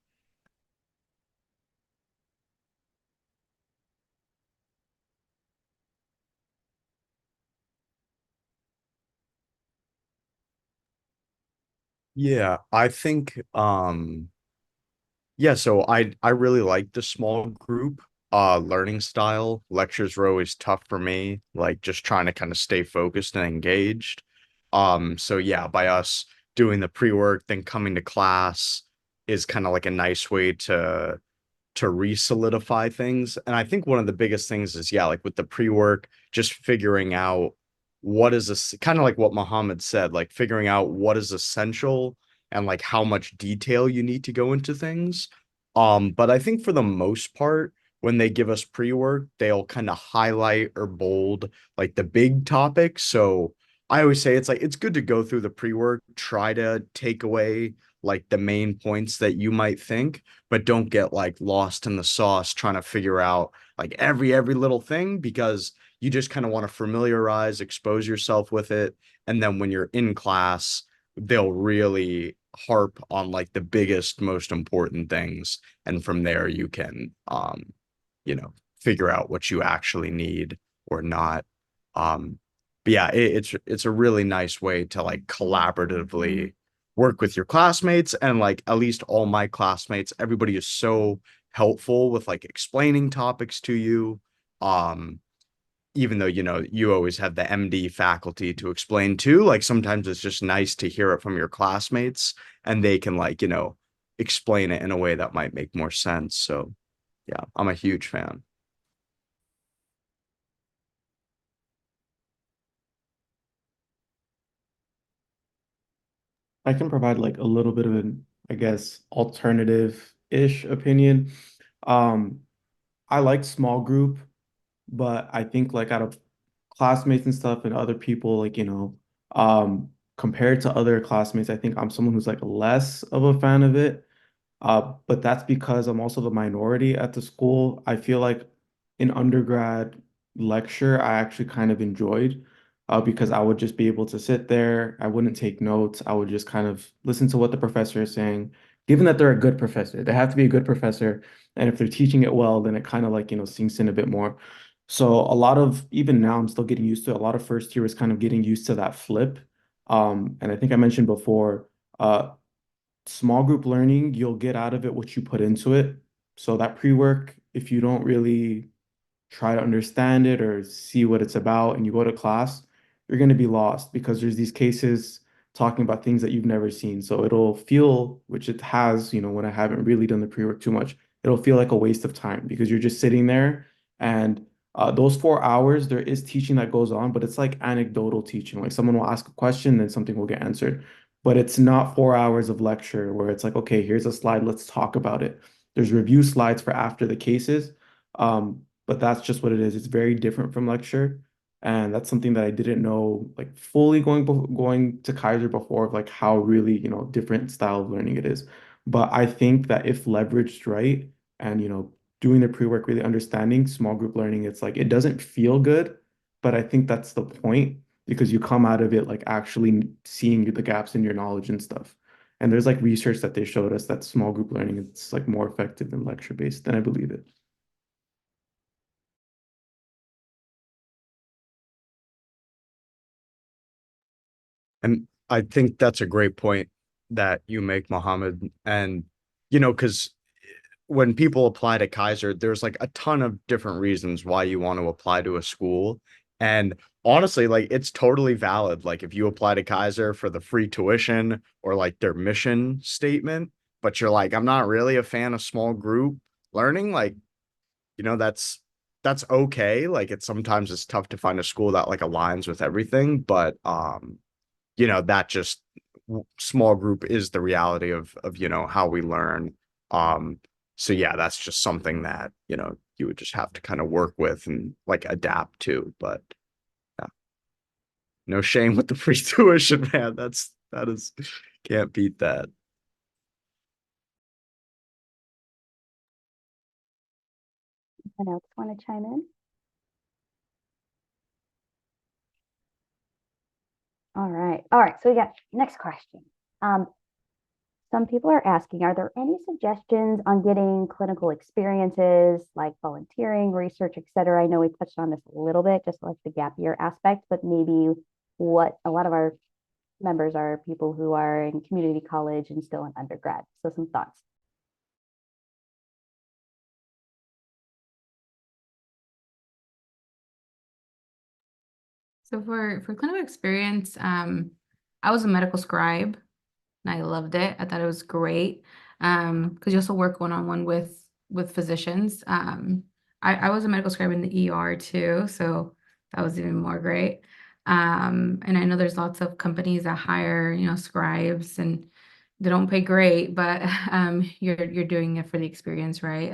Yeah, I think yeah, so I really like the small group learning style. Lectures were always tough for me, like just trying to kind of stay focused and engaged. So yeah, by us doing the pre-work, then coming to class is kind of like a nice way to re-solidify things. And I think one of the biggest things is, yeah, like with the pre-work, just figuring out what is this, kind of like what Muhammad said, like figuring out what is essential and like how much detail you need to go into things. But I think for the most part, when they give us pre-work, they'll kind of highlight or bold like the big topics. So I always say it's like it's good to go through the pre-work, try to take away like the main points that you might think, but don't get like lost in the sauce trying to figure out like every little thing, because you just kind of want to familiarize, expose yourself with it. And then when you're in class, they'll really harp on like the biggest, most important things. And from there you can figure out what you actually need or not. But yeah, it's a really nice way to like collaboratively work with your classmates. And like at least all my classmates, everybody is so helpful with like explaining topics to you. Even though you always have the MD faculty to explain to, like sometimes it's just nice to hear it from your classmates and they can like explain it in a way that might make more sense. So yeah, I'm a huge fan. I can provide like a little bit of an, I guess, alternative-ish opinion. Um, I like small group, but I think like out of classmates and stuff and other people, like, compared to other classmates, I think I'm someone who's like less of a fan of it. But that's because I'm also the minority at the school. I feel like in undergrad lecture, I actually kind of enjoyed. because I would just be able to sit there. I wouldn't take notes. I would just kind of listen to what the professor is saying, given that they're a good professor. They have to be a good professor. And if they're teaching it well, then it kind of like, sinks in a bit more. So a lot of, even now, I'm still getting used to it. A lot of first year is kind of getting used to that flip. And I think I mentioned before, small group learning, you'll get out of it what you put into it. So that pre-work, if you don't really try to understand it or see what it's about and you go to class, you're going to be lost because there's these cases talking about things that you've never seen. So it'll feel, which it has, when I haven't really done the pre-work too much, it'll feel like a waste of time because you're just sitting there and those 4 hours, there is teaching that goes on, but it's like anecdotal teaching. Like someone will ask a question, then something will get answered. But it's not 4 hours of lecture where it's like, okay, here's a slide, let's talk about it. There's review slides for after the cases. But that's just what it is. It's very different from lecture. And that's something that I didn't know like fully going to Kaiser before of like how really, different style of learning it is. But I think that if leveraged right and, doing the pre-work, really understanding small group learning, it's like it doesn't feel good, but I think that's the point because you come out of it like actually seeing the gaps in your knowledge and stuff. And there's like research that they showed us that small group learning is like more effective than lecture based, and I believe it. And I think that's a great point that you make, Mohammed. And, because when people apply to Kaiser, there's like a ton of different reasons why you want to apply to a school. And honestly, like it's totally valid. Like if you apply to Kaiser for the free tuition or like their mission statement, but you're like, I'm not really a fan of small group learning, like, that's okay. Like sometimes it's tough to find a school that like aligns with everything, but that just small group is the reality of how we learn. um so yeah, that's just something that you would just have to kind of work with and like adapt to. But yeah, no shame with the free tuition, man. That is can't beat that. Anyone else want to chime in? All right. All right. So we got next question. Some people are asking, are there any suggestions on getting clinical experiences like volunteering, research, et cetera? I know we touched on this a little bit, just like the gap year aspect, but maybe what a lot of our members are people who are in community college and still in undergrad. So some thoughts. So for clinical experience, I was a medical scribe and I loved it. I thought it was great. Because you also work one-on-one with physicians. I was a medical scribe in the ER too, so that was even more great. And I know there's lots of companies that hire, scribes and they don't pay great, but you're doing it for the experience, right?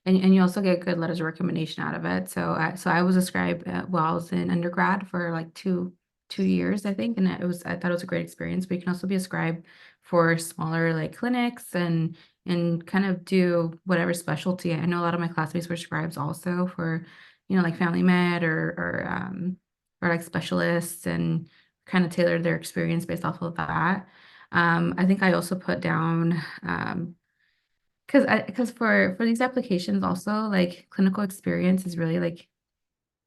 And you also get good letters of recommendation out of it. So I was a scribe while I was in undergrad for like two years, I think, and I thought it was a great experience. But you can also be a scribe for smaller like clinics and kind of do whatever specialty. I know a lot of my classmates were scribes also for, like family med or like specialists and kind of tailor their experience based off of that. I think I also put down because for these applications also like clinical experience is really like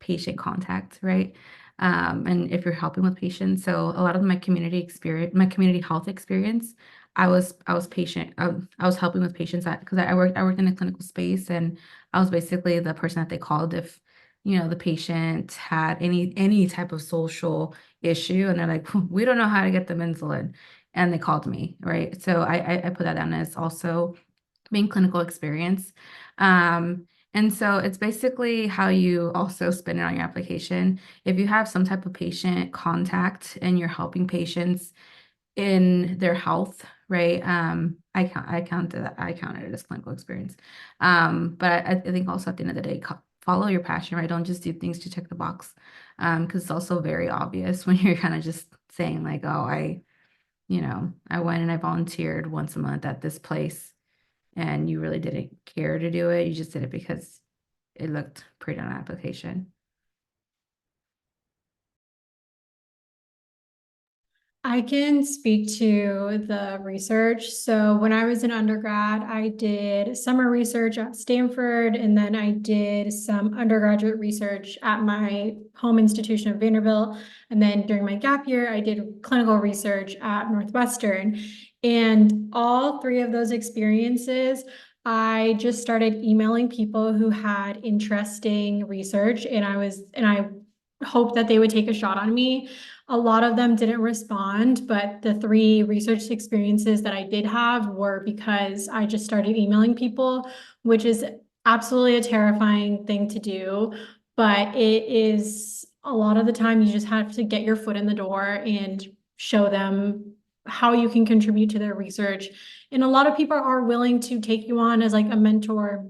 patient contact, right? And if you're helping with patients, so a lot of my community experience, my community health experience, I was patient, I was helping with patients because I worked in a clinical space and I was basically the person that they called if the patient had any type of social issue and they're like, we don't know how to get them insulin, and they called me, right? So I put that down as also being clinical experience. And so it's basically how you also spin it on your application. If you have some type of patient contact and you're helping patients in their health, right? I counted it as clinical experience. But I think also at the end of the day, follow your passion, right? Don't just do things to check the box. Because it's also very obvious when you're kind of just saying like, oh, I went and I volunteered once a month at this place and you really didn't care to do it. You just did it because it looked pretty on an application. I can speak to the research. So when I was an undergrad, I did summer research at Stanford, and then I did some undergraduate research at my home institution of Vanderbilt. And then during my gap year, I did clinical research at Northwestern. And all three of those experiences, I just started emailing people who had interesting research, and I hoped that they would take a shot on me. A lot of them didn't respond, but the three research experiences that I did have were because I just started emailing people, which is absolutely a terrifying thing to do. But it is a lot of the time you just have to get your foot in the door and show them how you can contribute to their research. And a lot of people are willing to take you on as like a mentor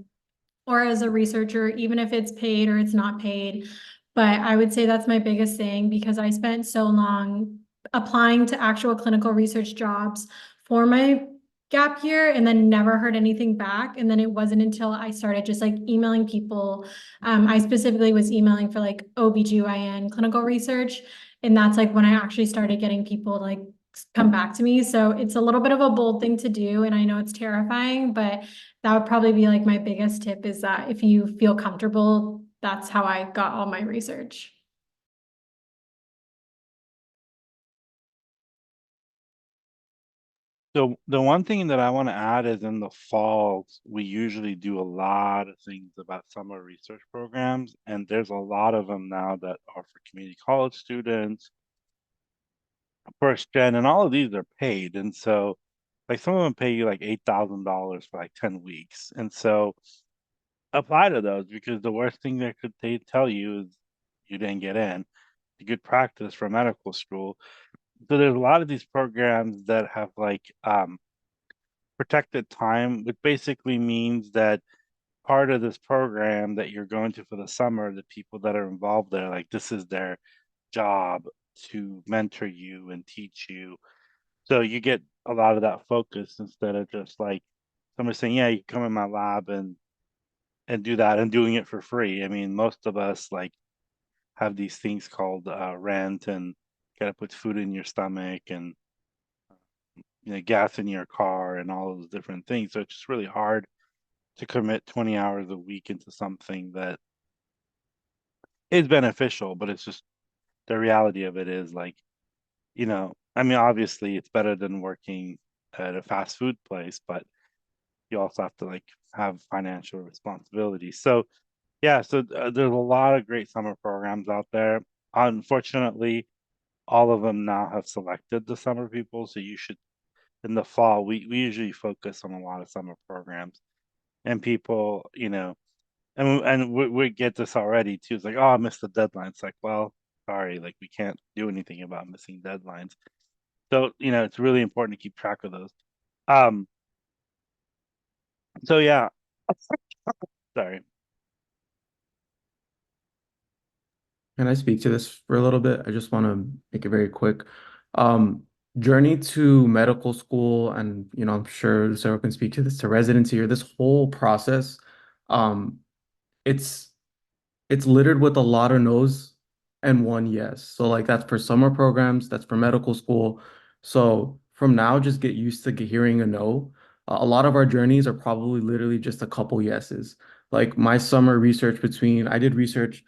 or as a researcher, even if it's paid or it's not paid. But I would say that's my biggest thing because I spent so long applying to actual clinical research jobs for my gap year and then never heard anything back. And then it wasn't until I started just like emailing people. I specifically was emailing for like OBGYN clinical research. And that's like when I actually started getting people to like come back to me. So it's a little bit of a bold thing to do. And I know it's terrifying, but that would probably be like my biggest tip is that if you feel comfortable, that's how I got all my research. So the one thing that I want to add is in the fall, we usually do a lot of things about summer research programs, and there's a lot of them now that are for community college students, first gen, and all of these are paid. And so like some of them pay you like $8,000 for like 10 weeks. And so apply to those because the worst thing that could they tell you is you didn't get in. A good practice for medical school. So there's a lot of these programs that have like protected time, which basically means that part of this program that you're going to for the summer, the people that are involved there, like this is their job to mentor you and teach you. So you get a lot of that focus instead of just like somebody saying, yeah, you can come in my lab and do that and doing it for free. I mean, most of us like have these things called rent and got to put food in your stomach and gas in your car and all those different things. So it's just really hard to commit 20 hours a week into something that is beneficial, but it's just the reality of it is like, I mean, obviously it's better than working at a fast food place, but you also have to like have financial responsibility. So yeah, so there's a lot of great summer programs out there. Unfortunately, all of them now have selected the summer people, so you should in the fall we usually focus on a lot of summer programs and people, and we get this already too. It's like, oh, I missed the deadline. It's like, well, sorry, like we can't do anything about missing deadlines. So, it's really important to keep track of those. Um, so yeah, sorry. Can I speak to this for a little bit? I just want to make it very quick. Um, Journey to medical school, and I'm sure Sarah can speak to this, to residency or this whole process. Um, it's it's littered with a lot of no's and one yes. So like that's for summer programs, that's for medical school. So from now, just get used to hearing a no. A lot of our journeys are probably literally just a couple yeses. Like my summer research I did research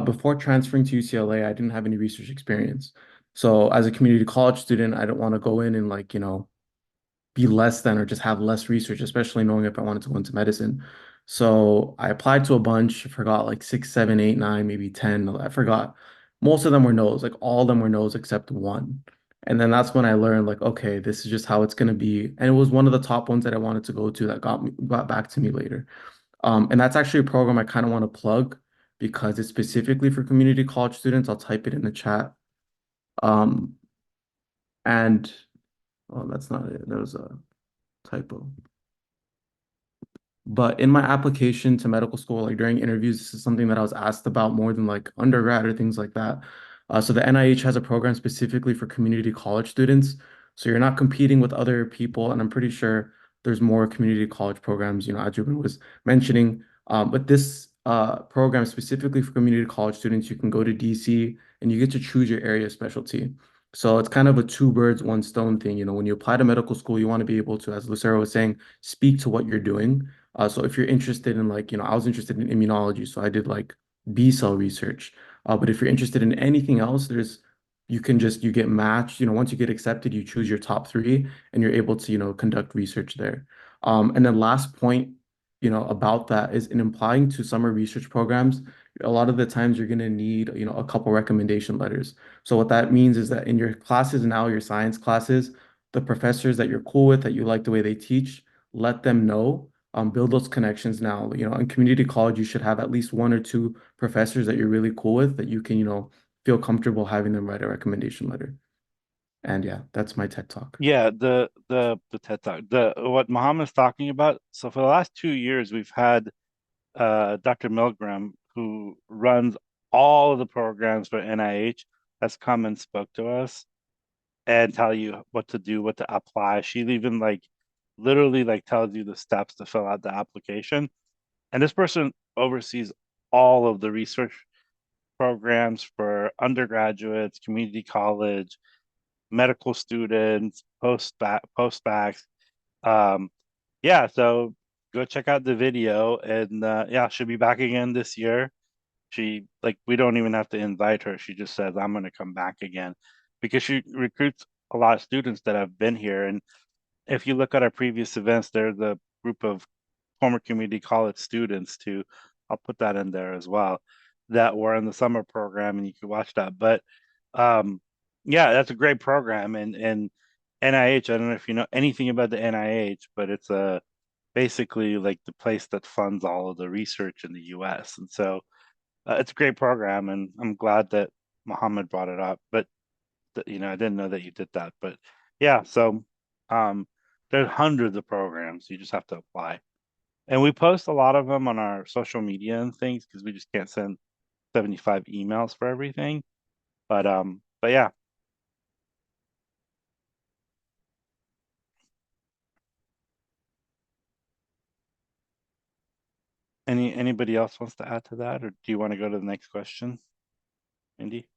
before transferring to UCLA, I didn't have any research experience. So as a community college student, I don't want to go in and like, be less than or just have less research, especially knowing if I wanted to go into medicine. So I applied to a bunch, forgot like six, seven, eight, nine, maybe 10. I forgot. Most of them were no's, like all of them were no's except one. And then that's when I learned like, okay, this is just how it's gonna be. And it was one of the top ones that I wanted to go to that got back to me later. And that's actually a program I kind of want to plug because it's specifically for community college students. I'll type it in the chat. Um, and oh, that's not it. There was a typo. But in my application to medical school, like during interviews, this is something that I was asked about more than like undergrad or things like that. So the NIH has a program specifically for community college students. So you're not competing with other people, and I'm pretty sure there's more community college programs, as Ruben was mentioning. But this program specifically for community college students, you can go to DC and you get to choose your area of specialty. So it's kind of a two birds, one stone thing. When you apply to medical school, you want to be able to, as Lucero was saying, speak to what you're doing. So if you're interested in like, I was interested in immunology, so I did like B cell research. But if you're interested in anything else, you get matched. Once you get accepted, you choose your top three and you're able to, conduct research there. And then last point, about that is in applying to summer research programs, a lot of the times you're going to need, a couple recommendation letters. So what that means is that in your classes now, your science classes, the professors that you're cool with, that you like the way they teach, let them know. Build those connections now. In community college, you should have at least one or two professors that you're really cool with that you can, feel comfortable having them write a recommendation letter. And yeah, that's my TED Talk. Yeah, the TED Talk, the what Mohammed's talking about. So for the last 2 years, we've had Dr. Milgram, who runs all of the programs for NIH, has come and spoke to us and tell you what to do, what to apply. She even like literally like tells you the steps to fill out the application. And this person oversees all of the research programs for undergraduates, community college, medical students, post-bacs. Um, yeah, so go check out the video, and yeah, she'll be back again this year. She like we don't even have to invite her. She just says I'm going to come back again because she recruits a lot of students that have been here. And if you look at our previous events, there's a group of former community college students too. I'll put that in there as well, that were in the summer program, and you can watch that. But um, yeah, that's a great program. And NIH, I don't know if you know anything about the NIH, but it's a basically like the place that funds all of the research in the US. And so it's a great program, and I'm glad that Mohammed brought it up. But I didn't know that you did that. But yeah, so um, there's hundreds of programs. You just have to apply. And we post a lot of them on our social media and things because we just can't send 75 emails for everything. But yeah. Anybody else wants to add to that, or do you want to go to the next question, Indy?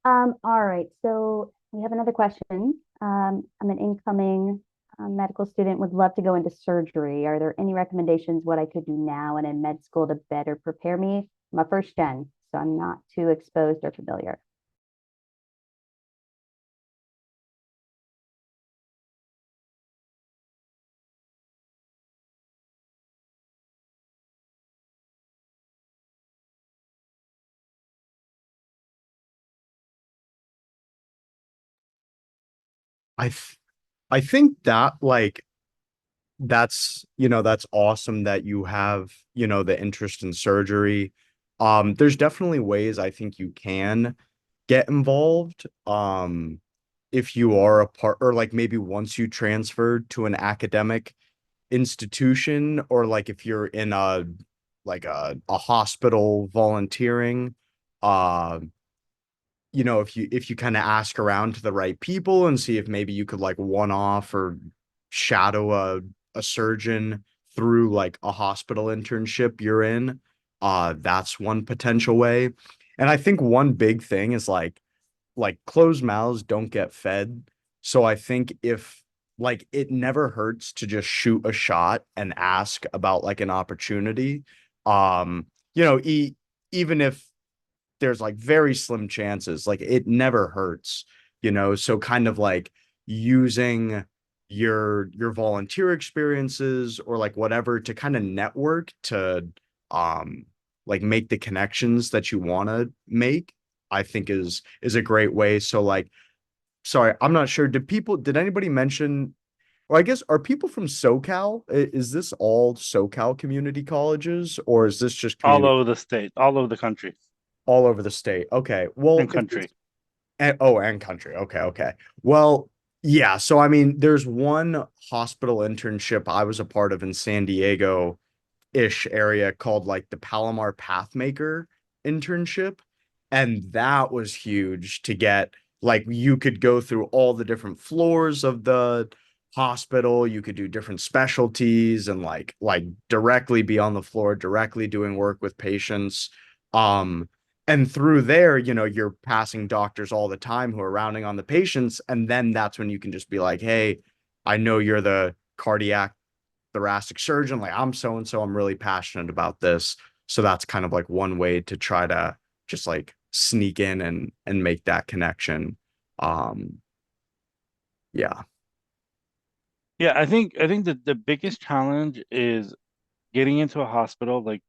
All right, so we have another question. I'm an incoming medical student, would love to go into surgery. Are there any recommendations what I could do now and in med school to better prepare me? I'm a first gen, so I'm not too exposed or familiar. I th I think that like that's awesome that you have, the interest in surgery. There's definitely ways I think you can get involved. If you are a part or like maybe once you transferred to an academic institution or like if you're in a hospital volunteering, uh, if you kind of ask around to the right people and see if maybe you could like one off or shadow a surgeon through like a hospital internship you're in, that's one potential way. And I think one big thing is like closed mouths don't get fed. So I think if like it never hurts to just shoot a shot and ask about like an opportunity. Even if there's like very slim chances, like it never hurts, so kind of like using your volunteer experiences or like whatever to kind of network to um like make the connections that you want to make, I think is a great way. So like, sorry, I'm not sure, did anybody mention, or I guess, are people from SoCal? Is this all SoCal community colleges, or is this just All community over the state, all over the country all over the state? Okay. Well, and if there's country. and country. Okay, okay. Well, yeah. So I mean, there's one hospital internship I was a part of in San Diego ish area called like the Palomar Pathmaker internship. And that was huge to get, like, you could go through all the different floors of the hospital, you could do different specialties and like directly be on the floor, directly doing work with patients. Um, and through there, you're passing doctors all the time who are rounding on the patients. And then that's when you can just be like, hey, I know you're the cardiac thoracic surgeon. Like, I'm so and so, I'm really passionate about this. So that's kind of like one way to try to just like sneak in and make that connection. Um, yeah. Yeah, I think that the biggest challenge is getting into a hospital. Like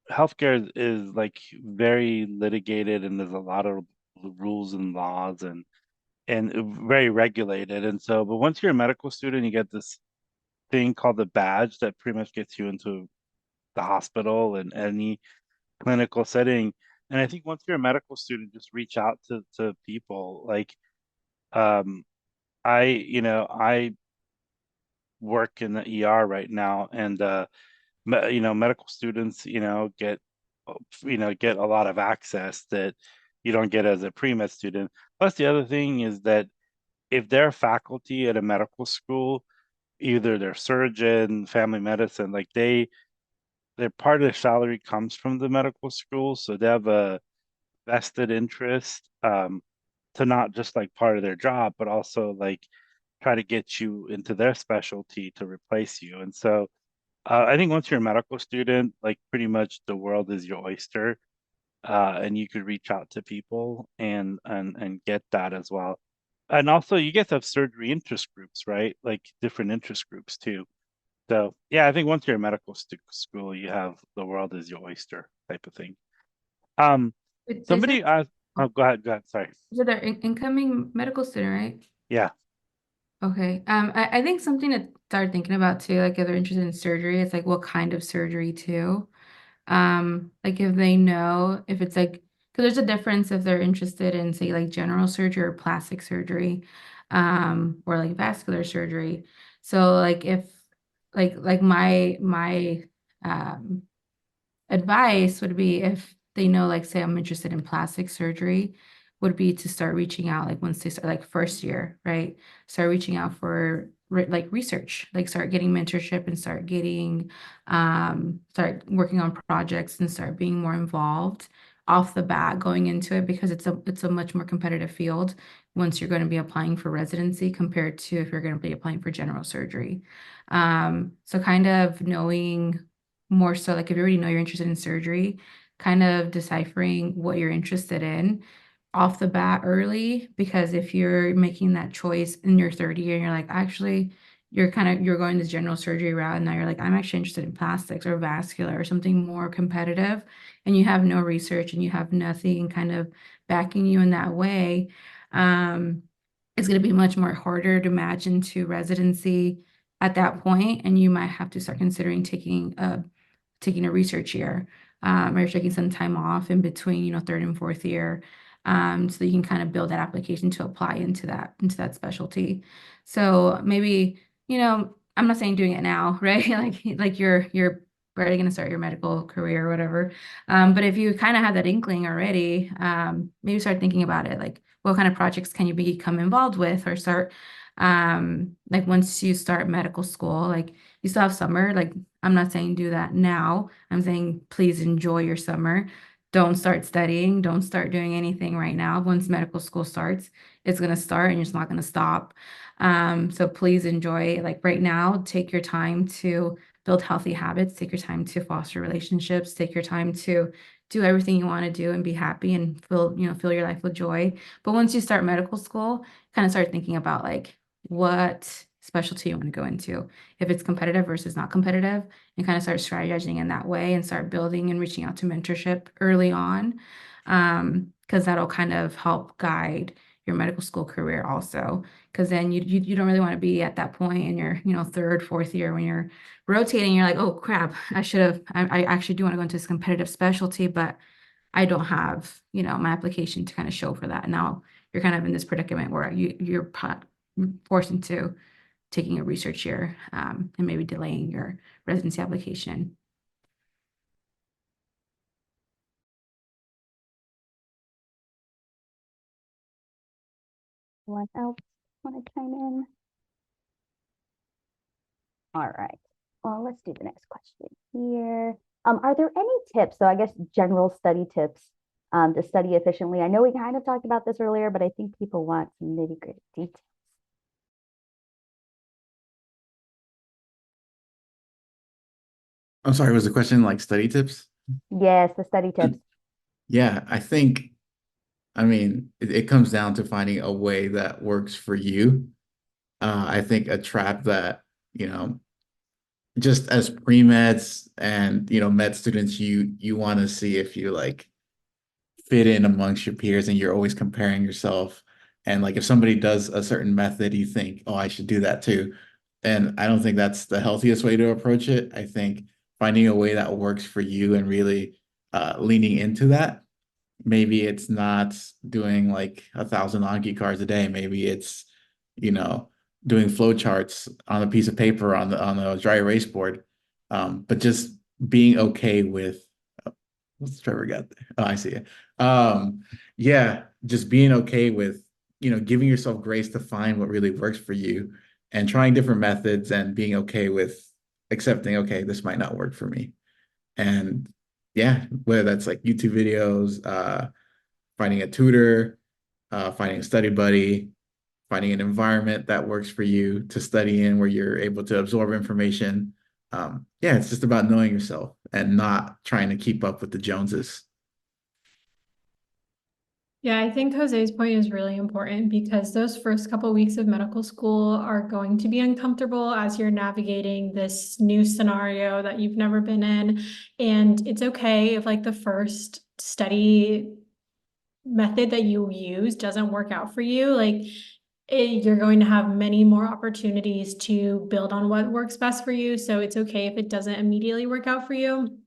healthcare is like very litigated, and there's a lot of rules and laws and very regulated. And so, but once you're a medical student, you get this thing called the badge that pretty much gets you into the hospital and any clinical setting. And I think once you're a medical student, just reach out to people. Like um I work in the ER right now, and medical students, get a lot of access that you don't get as a pre-med student. Plus, the other thing is that if they're faculty at a medical school, either they're surgeon, family medicine, like their part of their salary comes from the medical school, so they have a vested interest to not just like part of their job, but also like try to get you into their specialty to replace you. And so I think once you're a medical student, like pretty much the world is your oyster, and you could reach out to people and get that as well. And also, you get to have surgery interest groups, right? Like different interest groups too. So yeah, I think once you're in medical school, you have the world is your oyster type of thing. Um, Is it, somebody asked. Oh, oh, go ahead. Sorry. is it their incoming medical student, right? Yeah. Okay. I think something to start thinking about too, like if they're interested in surgery, it's like what kind of surgery too. Like if they know if it's like, because there's a difference if they're interested in say like general surgery or plastic surgery, or like vascular surgery. So like if like my advice would be if they know, like, say I'm interested in plastic surgery, would be to start reaching out, like once they start like first year, right? Start reaching out for like research, like start getting mentorship and start getting, start working on projects and start being more involved off the bat going into it because it's a much more competitive field once you're going to be applying for residency compared to if you're going to be applying for general surgery. So kind of knowing more so like if you already know you're interested in surgery, kind of deciphering what you're interested in off the bat early, because if you're making that choice in your third year and you're like, actually, you're going this general surgery route, and now you're like, I'm actually interested in plastics or vascular or something more competitive, and you have no research and you have nothing kind of backing you in that way, it's going to be much more harder to match into residency at that point, and you might have to start considering taking a research year, or taking some time off in between, third and fourth year, so you can kind of build that application to apply into that specialty. So maybe, I'm not saying doing it now, right? Like you're already going to start your medical career or whatever. But if you kind of have that inkling already, maybe start thinking about it. Like what kind of projects can you become involved with or start, like once you start medical school, like you still have summer, like I'm not saying do that now. I'm saying please enjoy your summer. Don't start studying. Don't start doing anything right now. Once medical school starts, it's going to start and it's not going to stop. So please enjoy, like right now, take your time to build healthy habits, take your time to foster relationships, take your time to do everything you want to do and be happy and fill your life with joy. But once you start medical school, kind of start thinking about like what specialty you want to go into, if it's competitive versus not competitive, and kind of start strategizing in that way and start building and reaching out to mentorship early on, because that'll kind of help guide your medical school career also, because then you don't really want to be at that point in your third, fourth year when you're rotating, you're like, oh crap, I actually do want to go into this competitive specialty, but I don't have my application to kind of show for that. Now you're kind of in this predicament where you're forced into taking a research year, and maybe delaying your residency application. Anyone else want to chime in? All right. Well, let's do the next question here. Are there any tips, so I guess general study tips to study efficiently? I know we kind of talked about this earlier, but I think people want some nitty-gritty details. I'm sorry, was the question like study tips? Yes, the study tips. Yeah, I mean, it comes down to finding a way that works for you. I think a trap that, you know, just as pre-meds and, med students, you want to see if you like fit in amongst your peers and you're always comparing yourself. And like if somebody does a certain method, you think, oh, I should do that too. And I don't think that's the healthiest way to approach it. I think finding a way that works for you and really leaning into that. Maybe it's not doing like 1,000 Anki cards a day. Maybe it's, you know, doing flow charts on a piece of paper on the dry erase board. But just being okay with what's Trevor got there? Oh, I see it. Yeah, just being okay with, giving yourself grace to find what really works for you and trying different methods and being okay with accepting, okay, this might not work for me. And yeah, whether that's like YouTube videos, finding a tutor, finding a study buddy, finding an environment that works for you to study in where you're able to absorb information. Yeah, it's just about knowing yourself and not trying to keep up with the Joneses. Yeah, I think Jose's point is really important because those first couple weeks of medical school are going to be uncomfortable as you're navigating this new scenario that you've never been in. And it's okay if like the first study method that you use doesn't work out for you. Like you're going to have many more opportunities to build on what works best for you. So it's okay if it doesn't immediately work out for you.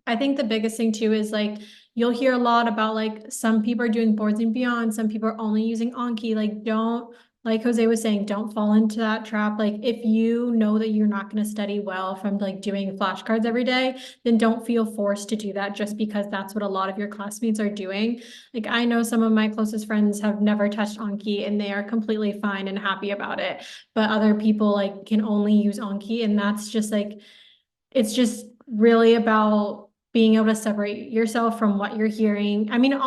I think the biggest thing too is like you'll hear a lot about like some people are doing boards and beyond, some people are only using Anki. Like don't, like Jose was saying, don't fall into that trap. Like if you know that you're not going to study well from like doing flashcards every day, then don't feel forced to do that just because that's what a lot of your classmates are doing. Like I know some of my closest friends have never touched Anki and they are completely fine and happy about it. But other people like can only use Anki, and that's just like it's just really about being able to separate yourself from what you're hearing. I mean,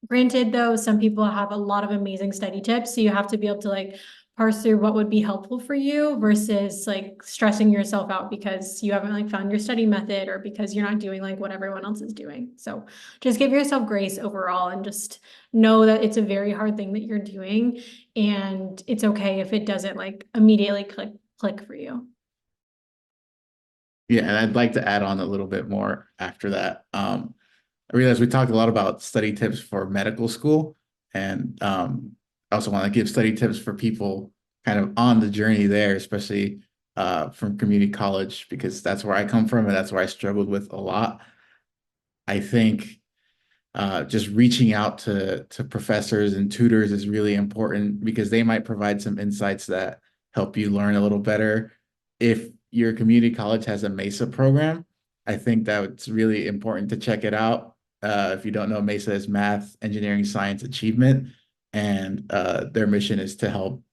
granted though, some people have a lot of amazing study tips, so you have to be able to like parse through what would be helpful for you versus like stressing yourself out because you haven't like found your study method or because you're not doing like what everyone else is doing. So just give yourself grace overall and just know that it's a very hard thing that you're doing, and it's okay if it doesn't like immediately click for you. Yeah, and I'd like to add on a little bit more after that. I realize we talked a lot about study tips for medical school, and I also want to give study tips for people kind of on the journey there, especially from community college, because that's where I come from and that's where I struggled with a lot. I think just reaching out to professors and tutors is really important because they might provide some insights that help you learn a little better. If your community college has a MESA program, I think that it's really important to check it out. If you don't know, MESA is Math, Engineering, Science Achievement, and their mission is to help,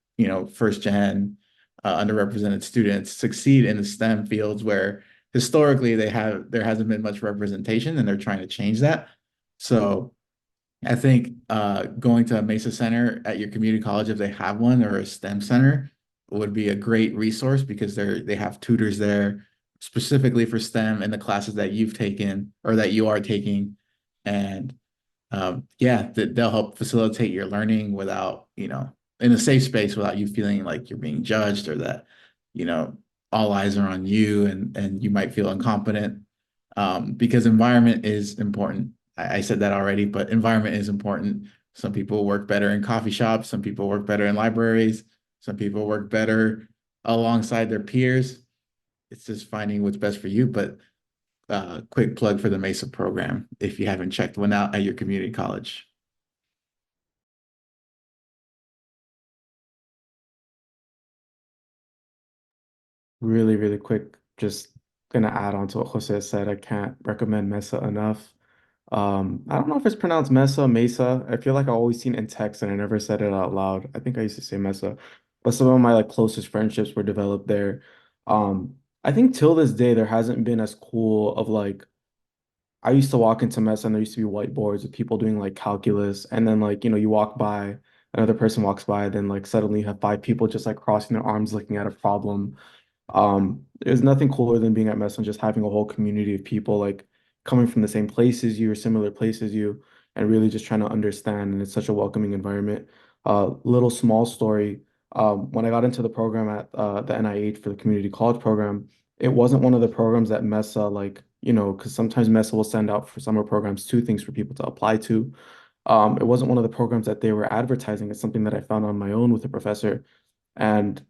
first gen underrepresented students succeed in the STEM fields where historically there hasn't been much representation, and they're trying to change that. So I think going to a Mesa Center at your community college, if they have one, or a STEM center, would be a great resource because they have tutors there specifically for STEM and the classes that you've taken or that you are taking. And yeah, they'll help facilitate your learning without, in a safe space without you feeling like you're being judged or that, you know, all eyes are on you and you might feel incompetent. Because environment is important. I said that already, but environment is important. Some people work better in coffee shops, some people work better in libraries, some people work better alongside their peers. It's just finding what's best for you. But quick plug for the MESA program if you haven't checked one out at your community college. Really, really quick, just gonna add on to what Jose said. I can't recommend Mesa enough. I don't know if it's pronounced Mesa, Mesa. I feel like I've always seen it in text and I never said it out loud. I think I used to say Mesa, but some of my like closest friendships were developed there. I think till this day there hasn't been as cool of like I used to walk into mess and there used to be whiteboards with people doing like calculus, and then like, you walk by, another person walks by, then like suddenly you have five people just like crossing their arms looking at a problem. There's nothing cooler than being at Mess and just having a whole community of people like coming from the same place as you or similar places you, and really just trying to understand. And it's such a welcoming environment. Little small story. When I got into the program at the NIH for the community college program, it wasn't one of the programs that Mesa like, because sometimes Mesa will send out for summer programs two things for people to apply to. It wasn't one of the programs that they were advertising. It's something that I found on my own with a professor. And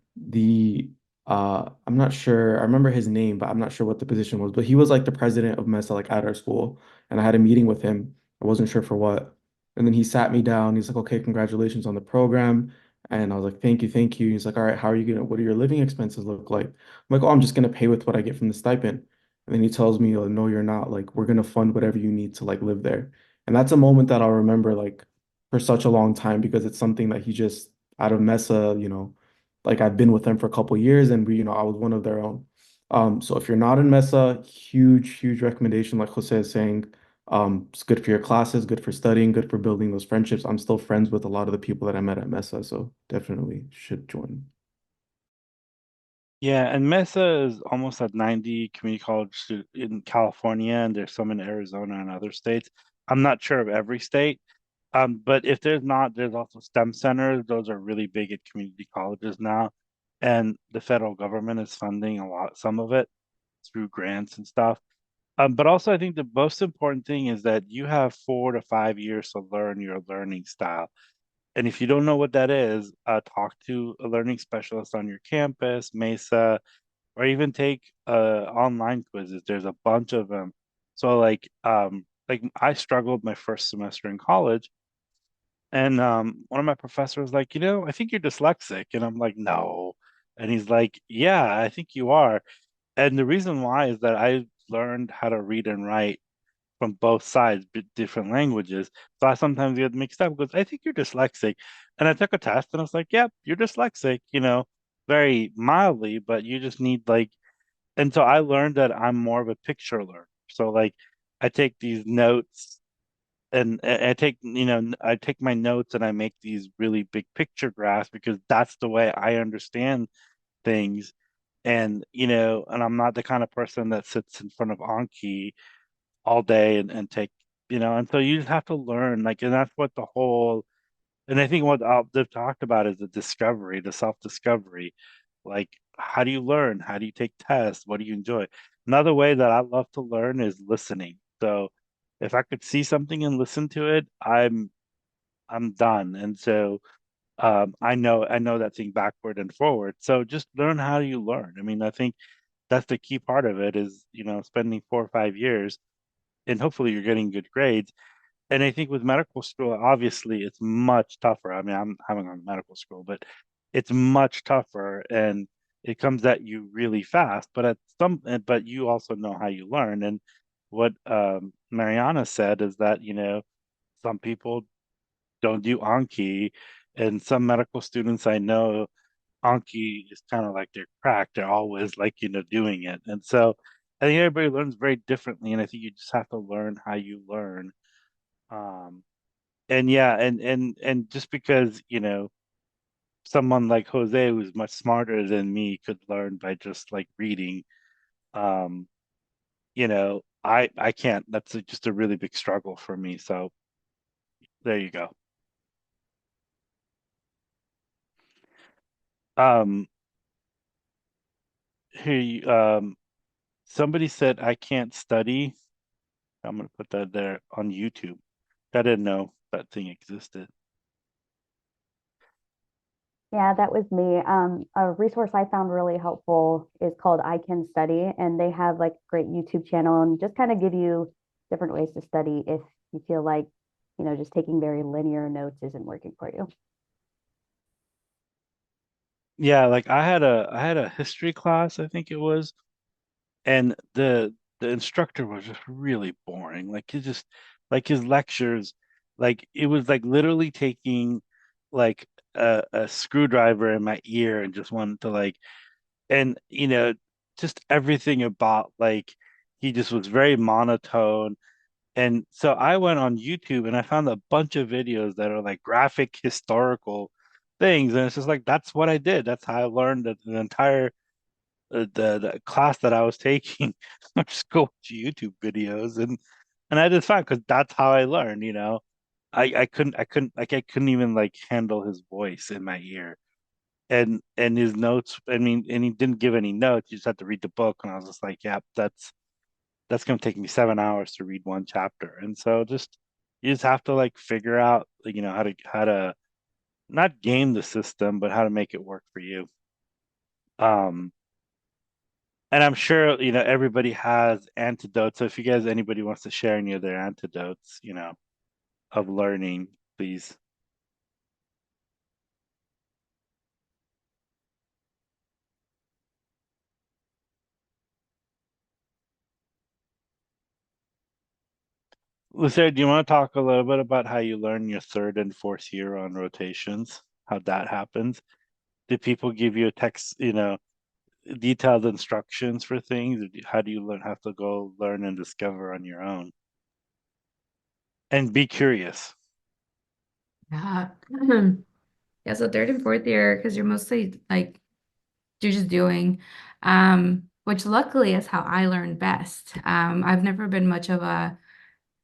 I'm not sure, I remember his name, but I'm not sure what the position was. But he was like the president of Mesa, like at our school. And I had a meeting with him. I wasn't sure for what. And then he sat me down. He's like, okay, congratulations on the program. And I was like, thank you, thank you. He's like, all right, how are you gonna, what do your living expenses look like? I'm like, oh, I'm just gonna pay with what I get from the stipend. And then he tells me, oh, no, you're not. Like, we're gonna fund whatever you need to like live there. And that's a moment that I'll remember like for such a long time because it's something that he just out of Mesa, like I've been with them for a couple years and I was one of their own. So if you're not in Mesa, huge, huge recommendation, like Jose is saying. It's good for your classes, good for studying, good for building those friendships. I'm still friends with a lot of the people that I met at Mesa, so definitely should join. Yeah, and Mesa is almost at 90 community college in California, and there's some in Arizona and other states. I'm not sure of every state, but if there's not, there's also STEM centers. Those are really big at community colleges now, and the federal government is funding a lot, some of it through grants and stuff. But also, I think the most important thing is that you have 4 to 5 years to learn your learning style. And if you don't know what that is, talk to a learning specialist on your campus, Mesa, or even take online quizzes. There's a bunch of them. So like I struggled my first semester in college, and one of my professors was like, I think you're dyslexic, and I'm like, no, and he's like, yeah, I think you are. And the reason why is that I learned how to read and write from both sides, different languages. So I sometimes get mixed up because I think you're dyslexic. And I took a test and I was like, yep, you're dyslexic, very mildly, but you just need and so I learned that I'm more of a picture learner. So like I take these notes and I take my notes and I make these really big picture graphs because that's the way I understand things. And I'm not the kind of person that sits in front of Anki all day and take, and so you just have to learn, and that's what and I think what they've talked about is the discovery, the self-discovery. Like, how do you learn? How do you take tests? What do you enjoy? Another way that I love to learn is listening. So if I could see something and listen to it, I'm done. And so I know that thing backward and forward. So just learn how you learn. I mean, I think that's the key part of it is, spending 4 or 5 years and hopefully you're getting good grades. And I think with medical school, obviously it's much tougher. I mean, I'm having on medical school, but it's much tougher and it comes at you really fast. But you also know how you learn. And what Mariana said is that, some people don't do Anki, and some medical students I know, Anki is kind of like their crack. They're always like, doing it. And so I think everybody learns very differently. And I think you just have to learn how you learn. Um, and yeah, and just because, someone like Jose who's much smarter than me could learn by just like reading, um, I can't. That's just a really big struggle for me. So there you go. Um, somebody said I can't study. I'm gonna put that there on YouTube. I didn't know that thing existed. Yeah, that was me. A resource I found really helpful is called I Can Study, and they have like a great YouTube channel and just kind of give you different ways to study if you feel like, just taking very linear notes isn't working for you. Yeah, like I had a history class, I think it was, and the instructor was just really boring. Like he just like his lectures, like it was like literally taking like a screwdriver in my ear and just wanted to and just everything about he just was very monotone. And so I went on YouTube and I found a bunch of videos that are like graphic historical things. And it's just like, that's what I did. That's how I learned the entire the class that I was taking. I just go watch YouTube videos and I did fine because that's how I learned, you know. I couldn't even like handle his voice in my ear. And his notes, I mean, and he didn't give any notes. You just had to read the book. And I was just like, yeah, that's gonna take me 7 hours to read one chapter. And so just you just have to like figure out, like, you know, how to not game the system, but how to make it work for you. Um, and I'm sure, you know, everybody has antidotes. So if you guys, anybody wants to share any of their antidotes, you know, of learning, please. Lucero, do you want to talk a little bit about how you learn your third and fourth year on rotations? How that happens? Did people give you a text, you know, detailed instructions for things? Or how do you learn, have to go learn and discover on your own? And be curious. Yeah. Yeah, so third and fourth year, because you're mostly like you're just doing, which luckily is how I learned best. I've never been much of a,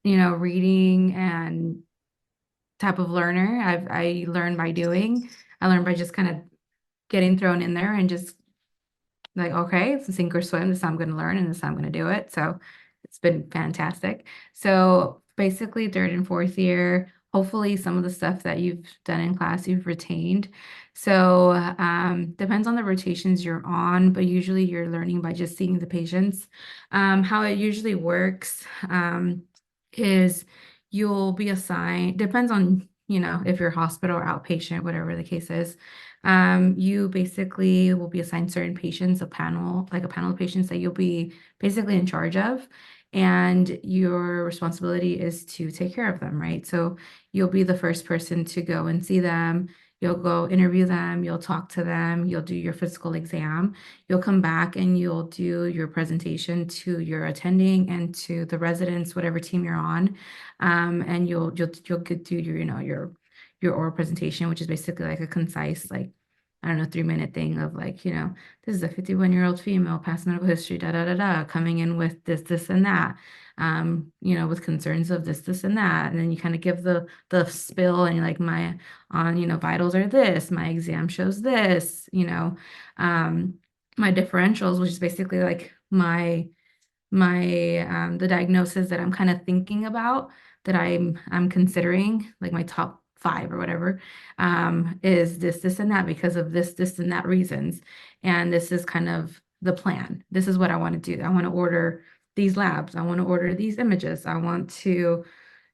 reading and type of learner. I learn by doing. I learn by just kind of getting thrown in there and just like, okay, it's a sink or swim. This is how I'm going to learn and this is how I'm going to do it. So it's been fantastic. So basically, third and fourth year, hopefully some of the stuff that you've done in class you've retained. So depends on the rotations you're on, but usually you're learning by just seeing the patients. How it usually works is you'll be assigned, depends on, if you're hospital or outpatient, whatever the case is. You basically will be assigned certain patients, like a panel of patients that you'll be basically in charge of. And your responsibility is to take care of them, right? So you'll be the first person to go and see them. You'll go interview them, you'll talk to them, you'll do your physical exam, you'll come back and you'll do your presentation to your attending and to the residents, whatever team you're on. And you'll get do your oral presentation, which is basically like a concise, like, I don't know, 3-minute thing of like, this is a 51-year-old female, past medical history, da da da da, coming in with this, and that, with concerns of this, and that. And then you kind of give the spill and you're like, my vitals are this, my exam shows this, my differentials, which is basically like my the diagnosis that I'm kind of thinking about, that I'm considering, like my top 5 or whatever, is this, and that, because of this, and that reasons. And this is kind of the plan. This is what I want to do. I want to order these labs. I want to order these images. I want to,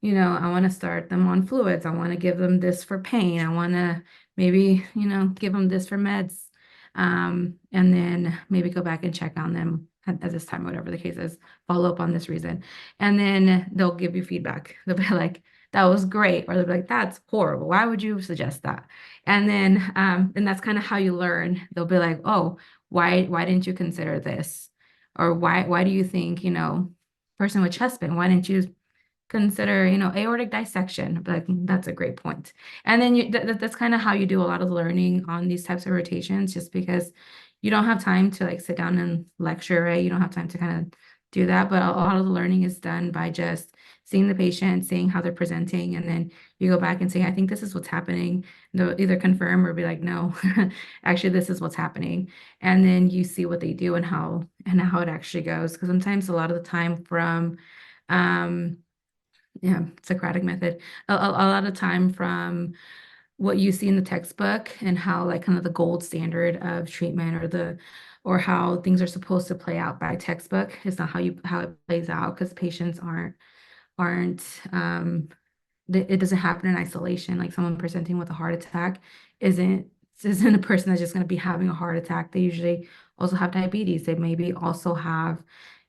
I want to start them on fluids. I want to give them this for pain. I want to maybe, give them this for meds. And then maybe go back and check on them at this time, whatever the case is, follow up on this reason. And then they'll give you feedback. They'll be like, that was great. Or they'll be like, that's horrible. Why would you suggest that? And then, and that's kind of how you learn. They'll be like, oh, why didn't you consider this? Or why do you think, person with chest pain, why didn't you consider, aortic dissection? But that's a great point. And then that's kind of how you do a lot of learning on these types of rotations, just because you don't have time to like sit down and lecture, right? You don't have time to kind of do that. But a lot of the learning is done by just seeing the patient, seeing how they're presenting, and then you go back and say, I think this is what's happening. And they'll either confirm or be like, no, actually, this is what's happening. And then you see what they do and how it actually goes. Because sometimes a lot of the time from Socratic method, a lot of time from what you see in the textbook and how like kind of the gold standard of treatment, or how things are supposed to play out by textbook is not how it plays out, because patients aren't it doesn't happen in isolation. Like someone presenting with a heart attack isn't a person that's just going to be having a heart attack. They usually also have diabetes. They maybe also have,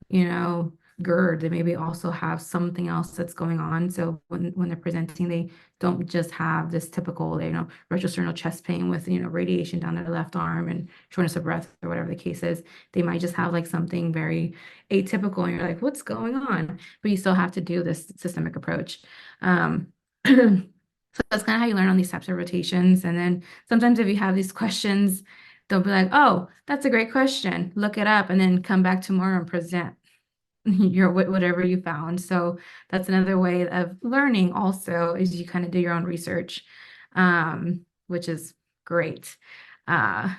you know, GERD, they maybe also have something else that's going on. So when they're presenting, they don't just have this typical, retrosternal chest pain with, radiation down their left arm and shortness of breath or whatever the case is. They might just have like something very atypical and you're like, what's going on? But you still have to do this systemic approach. So that's kind of how you learn on these types of rotations. And then sometimes if you have these questions, they'll be like, oh, that's a great question. Look it up and then come back tomorrow and present your whatever you found. So that's another way of learning also is you kind of do your own research, which is great. And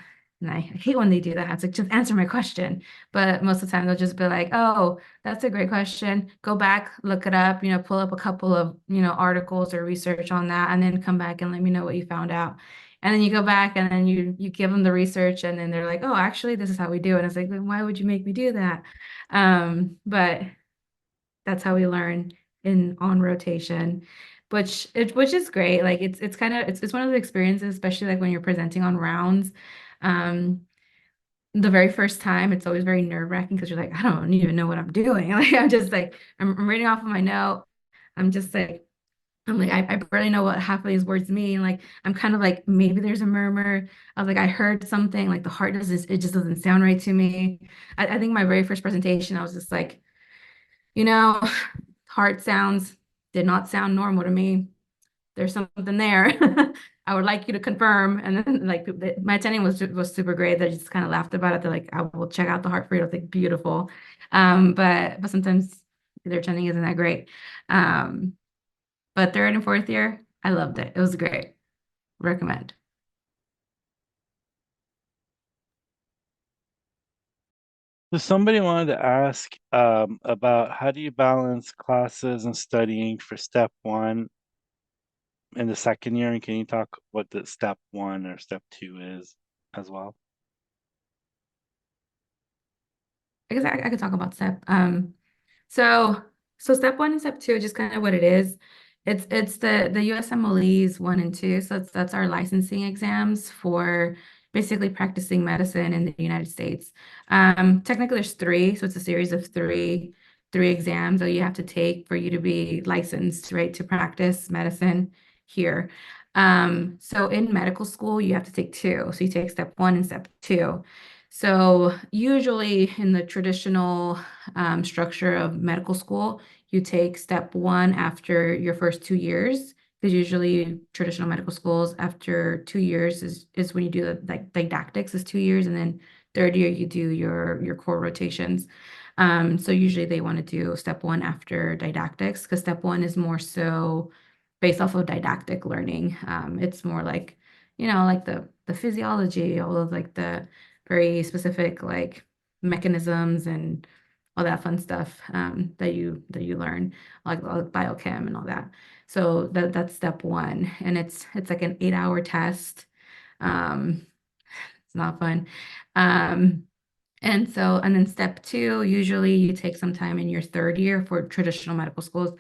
I hate when they do that. It's like, just answer my question. But most of the time they'll just be like, oh, that's a great question. Go back, look it up, pull up a couple of, articles or research on that, and then come back and let me know what you found out. And then you go back and then you give them the research and then they're like, oh, actually, this is how we do it. And it's like, then why would you make me do that? But that's how we learn on rotation, which is great. Like it's kind of it's one of the experiences, especially like when you're presenting on rounds. The very first time, it's always very nerve-wracking because you're like, I don't even know what I'm doing. Like I'm just like I'm reading off of my note. I'm like, I barely know what half of these words mean. Like, I'm kind of like, maybe there's a murmur. I was like, I heard something, like the heart it just doesn't sound right to me. I think my very first presentation, I was just like, heart sounds did not sound normal to me. There's something there. I would like you to confirm. And then like my attending was super great. They just kind of laughed about it. They're like, I will check out the heart for you. I was like, beautiful. But sometimes their attending isn't that great. But third and fourth year, I loved it. It was great. Recommend. So somebody wanted to ask about how do you balance classes and studying for step one in the second year? And can you talk what the step one or step two is as well? I guess I could talk about step. So step one and step two, just kind of what it is. It's the USMLEs 1 and 2. So that's our licensing exams for basically practicing medicine in the United States. Technically there's 3, so it's a series of three exams that you have to take for you to be licensed, right, to practice medicine here. So in medical school, you have to take 2. So you take step 1 and step 2. So usually in the traditional structure of medical school, you take step 1 after your first 2 years, because usually traditional medical schools after 2 years is when you do the like didactics is 2 years, and then third year you do your core rotations. So usually they want to do step 1 after didactics, because step 1 is more so based off of didactic learning. It's more like, like the physiology, all of like the very specific like mechanisms and all that fun stuff that you learn, like biochem and all that. So that's step 1, and it's like an 8-hour test. It's not fun. And then step 2, usually you take some time in your third year for traditional medical schools.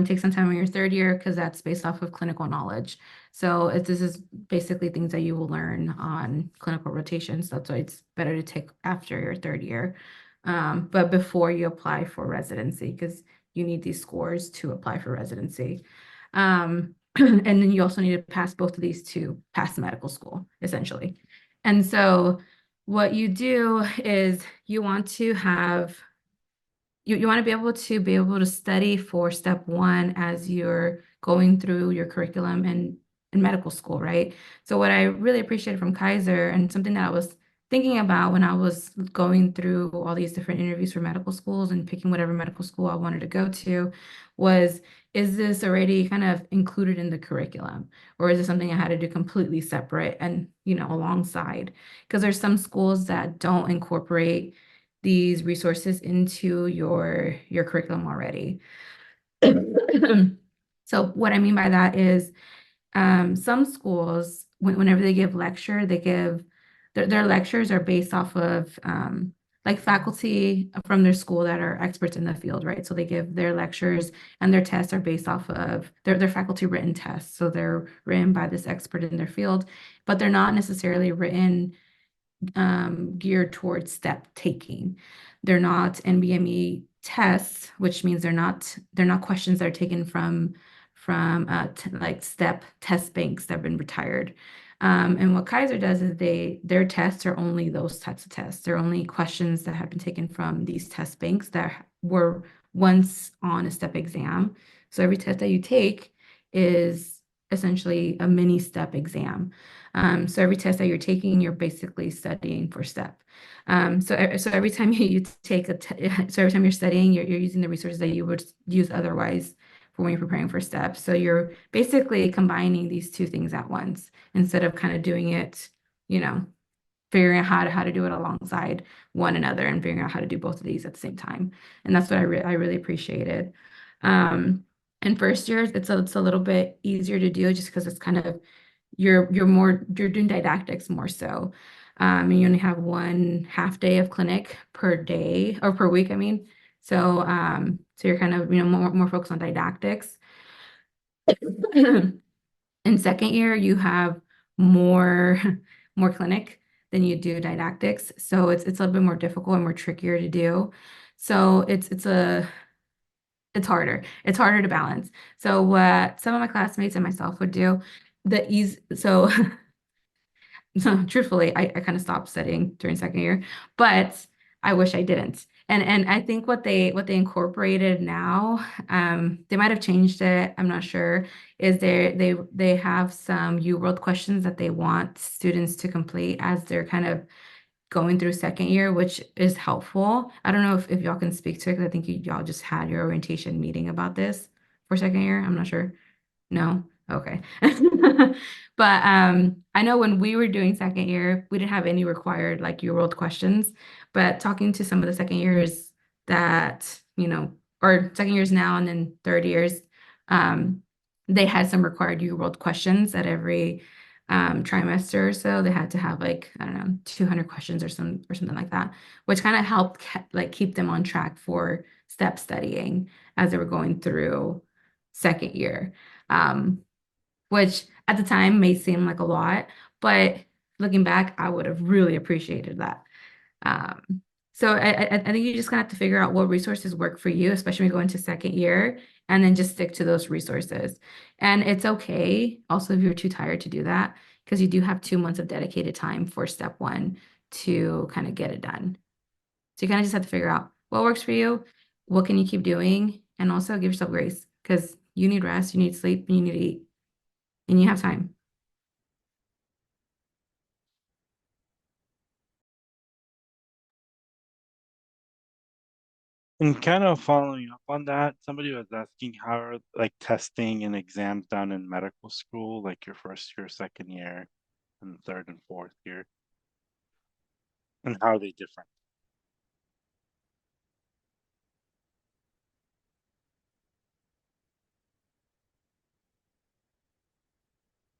Take some time in your third year because that's based off of clinical knowledge. So this is basically things that you will learn on clinical rotations. That's why it's better to take after your third year, but before you apply for residency, because you need these scores to apply for residency. And then you also need to pass both of these to pass medical school, essentially. And so what you do is you want to have you want to be able to study for step 1 as you're going through your curriculum in medical school, right? So what I really appreciated from Kaiser, and something that I was thinking about when I was going through all these different interviews for medical schools and picking whatever medical school I wanted to go to, was, is this already kind of included in the curriculum, or is it something I had to do completely separate and alongside? Because there's some schools that don't incorporate these resources into your curriculum already. So what I mean by that is some schools, whenever they give lecture, they give their lectures are based off of like faculty from their school that are experts in the field, right? So they give their lectures, and their tests are based off of their faculty written tests. So they're written by this expert in their field, but they're not necessarily written geared towards step taking. They're not NBME tests, which means they're not questions that are taken from like STEP test banks that have been retired. And what Kaiser does is their tests are only those types of tests. They're only questions that have been taken from these test banks that were once on a STEP exam. So every test that you take is essentially a mini STEP exam. So every test that you're taking, you're basically studying for STEP. So every time you take so every time you're studying, you're using the resources that you would use otherwise for when you're preparing for STEP. So you're basically combining these two things at once instead of kind of doing it, figuring out how to do it alongside one another and figuring out how to do both of these at the same time. And that's what I really appreciated. In first year, it's a little bit easier to do just because it's kind of you're doing didactics more so. And you only have 1/2 day of clinic per day or per week, I mean. So you're kind of more focused on didactics. In second year, you have more clinic than you do didactics. So it's a little bit more difficult and more trickier to do. So it's harder. It's harder to balance. So what some of my classmates and myself would do, so truthfully, I kind of stopped studying during second year, but I wish I didn't. And I think what they incorporated now, they might have changed it, I'm not sure, is they have some UWorld questions that they want students to complete as they're kind of going through second year, which is helpful. I don't know if y'all can speak to it, because I think y'all just had your orientation meeting about this for second year. I'm not sure. No? Okay. But I know when we were doing second year, we didn't have any required like your world questions, but talking to some of the second years that, or second years now and then third years, they had some required your world questions at every trimester or so. They had to have like, I don't know, 200 questions or something like that, which kind of helped keep them on track for STEP studying as they were going through second year. Which at the time may seem like a lot, but looking back, I would have really appreciated that. So I think you just gonna have to figure out what resources work for you, especially when you go into second year, and then just stick to those resources. And it's okay also if you're too tired to do that, because you do have 2 months of dedicated time for step one to kind of get it done. So you kind of just have to figure out what works for you, what can you keep doing, and also give yourself grace, because you need rest, you need sleep, and you need to eat, and you have time. And kind of following up on that, somebody was asking how are like testing and exams done in medical school, like your first year, second year, and third and fourth year, and how are they different?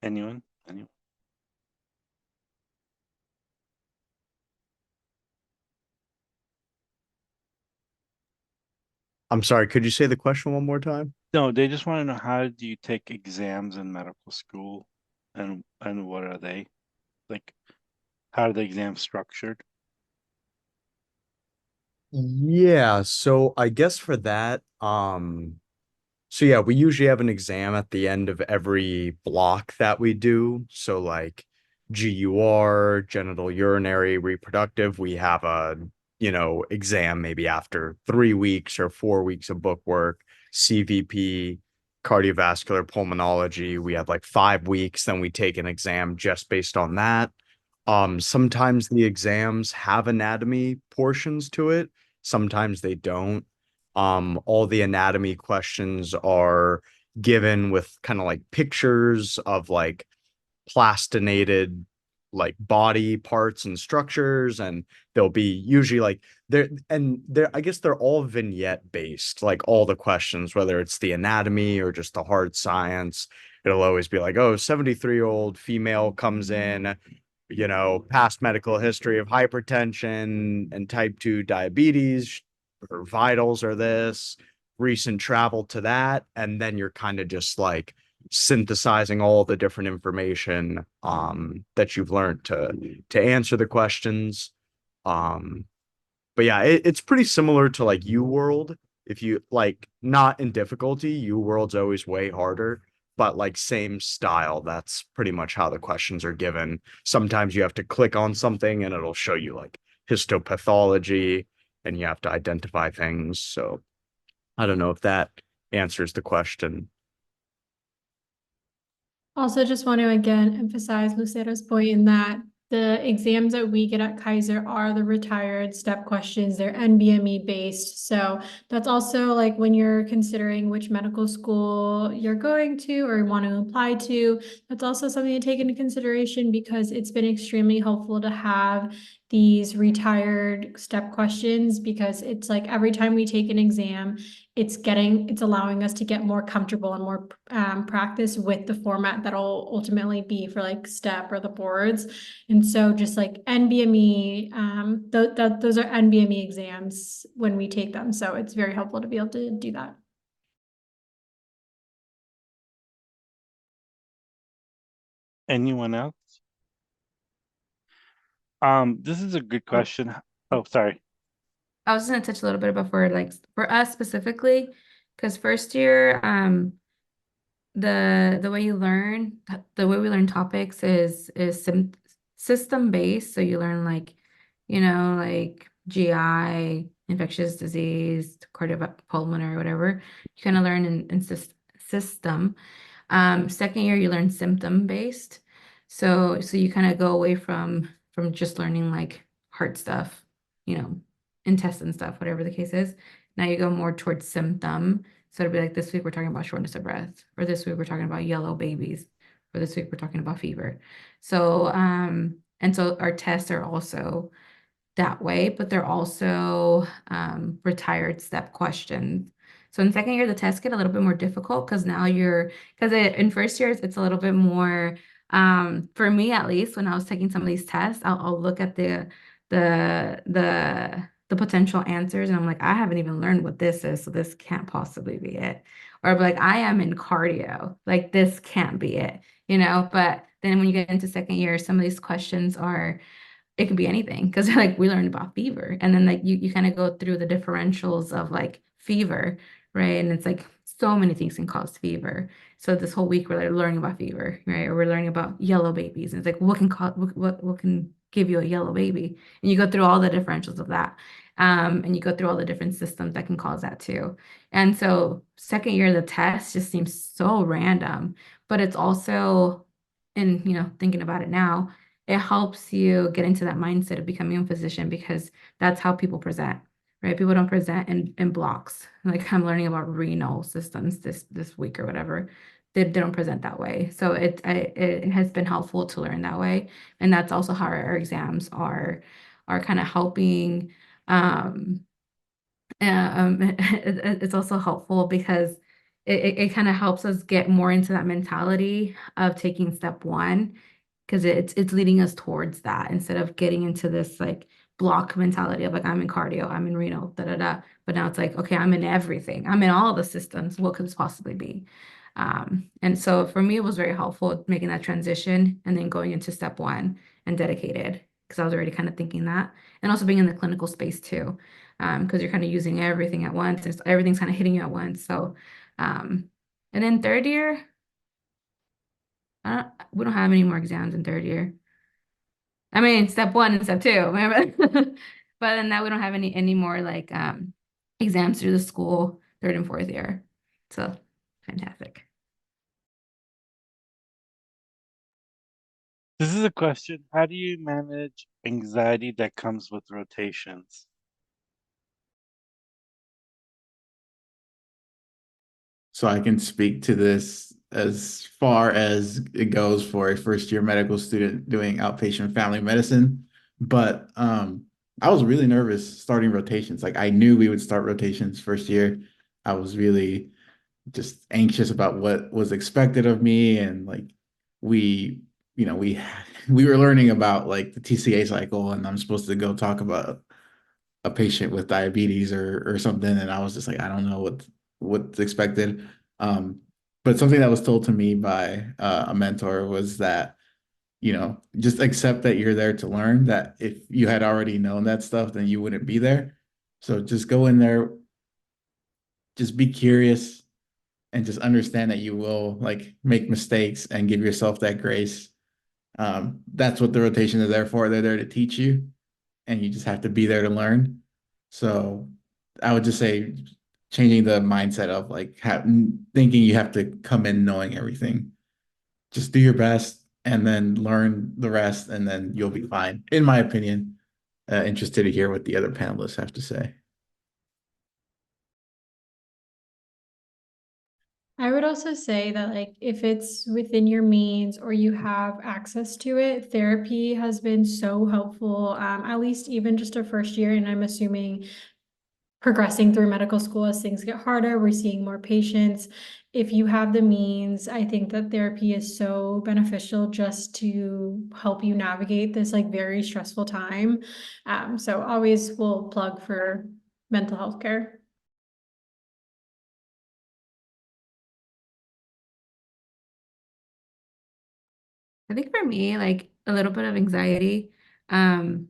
Anyone? Anyone? I'm sorry, could you say the question one more time? No, they just want to know how do you take exams in medical school, and what are they? Like, how are the exams structured? Yeah, so I guess for that, so yeah, we usually have an exam at the end of every block that we do. So like GUR, genital urinary reproductive, we have a, exam maybe after 3 weeks or 4 weeks of book work. CVP, cardiovascular pulmonology, we have like 5 weeks, then we take an exam just based on that. Sometimes the exams have anatomy portions to it, sometimes they don't. All the anatomy questions are given with kind of like pictures of like plastinated like body parts and structures, and they'll be usually like they're I guess they're all vignette based, like all the questions, whether it's the anatomy or just the hard science. It'll always be like, oh, 73-year-old female comes in, past medical history of hypertension and type 2 diabetes. Her vitals are this, recent travel to that. And then you're kind of just like synthesizing all the different information that you've learned to answer the questions. But yeah, it's pretty similar to like U World. If you like, not in difficulty, U World's always way harder, but like same style. That's pretty much how the questions are given. Sometimes you have to click on something and it'll show you like histopathology and you have to identify things. So I don't know if that answers the question. Also, just want to again emphasize Lucero's point in that the exams that we get at Kaiser are the retired step questions. They're NBME based. So that's also like when you're considering which medical school you're going to or want to apply to, that's also something to take into consideration because it's been extremely helpful to have these retired step questions because it's like every time we take an exam, it's allowing us to get more comfortable and more practice with the format that'll ultimately be for like STEP or the boards. And so just like NBME, those are NBME exams when we take them. So it's very helpful to be able to do that. Anyone else? This is a good question. Oh, sorry. I was gonna touch a little bit about for us specifically, because first year, the way you learn, the way we learn topics is system based. So you learn like, like GI, infectious disease, cardiopulmonary, whatever. You kind of learn in system. Second year you learn symptom based. So you kind of go away from just learning like heart stuff, intestine stuff, whatever the case is. Now you go more towards symptom. So it'll be like this week we're talking about shortness of breath, or this week we're talking about yellow babies, or this week we're talking about fever. So and so our tests are also that way, but they're also retired step questions. So in second year, the tests get a little bit more difficult because now in first years, it's a little bit more, for me at least, when I was taking some of these tests, I'll look at the potential answers and I'm like, I haven't even learned what this is, so this can't possibly be it. Or I'll be like, I am in cardio, like this can't be it, But then when you get into second year, some of these questions it could be anything because like we learned about fever and then like you kind of go through the differentials of like fever, right? And it's like so many things can cause fever. So this whole week we're like learning about fever, right? Or we're learning about yellow babies. And it's like what can cause what can give you a yellow baby? And you go through all the differentials of that. And you go through all the different systems that can cause that too. And so second year, the test just seems so random, but it's also, and thinking about it now, it helps you get into that mindset of becoming a physician because that's how people present, right? People don't present in blocks. Like I'm learning about renal systems this week or whatever. They don't present that way. So it has been helpful to learn that way. And that's also how our exams are kind of helping. It's also helpful because it kind of helps us get more into that mentality of taking step one because it's leading us towards that instead of getting into this like block mentality of like I'm in cardio, I'm in renal, da da da. But now it's like, okay, I'm in everything. I'm in all the systems. What could this possibly be? And so for me, it was very helpful making that transition and then going into step one and dedicated because I was already kind of thinking that. And also being in the clinical space too, because you're kind of using everything at once. And everything's kind of hitting you at once. So, and then third year, we don't have any more exams in third year. I mean, step one and step two, remember? But then now we don't have any more like exams through the school, third and fourth year. So fantastic. This is a question. How do you manage anxiety that comes with rotations? So I can speak to this as far as it goes for a first year medical student doing outpatient family medicine. But I was really nervous starting rotations. Like I knew we would start rotations first year. I was really just anxious about what was expected of me. And like we, we we were learning about like the TCA cycle and I'm supposed to go talk about a patient with diabetes or something, and I was just like, I don't know what's expected. Um, but something that was told to me by a mentor was that just accept that you're there to learn, that if you had already known that stuff, then you wouldn't be there. So just go in there, just be curious, and just understand that you will like make mistakes and give yourself that grace. That's what the rotation is there for. They're there to teach you, and you just have to be there to learn. So I would just say changing the mindset of like thinking you have to come in knowing everything. Just do your best and then learn the rest, and then you'll be fine, in my opinion. Interested to hear what the other panelists have to say. I would also say that, like, if it's within your means or you have access to it, therapy has been so helpful, at least even just our first year. And I'm assuming progressing through medical school as things get harder, we're seeing more patients. If you have the means, I think that therapy is so beneficial just to help you navigate this like very stressful time. So always will plug for mental health care. I think for me, like a little bit of anxiety um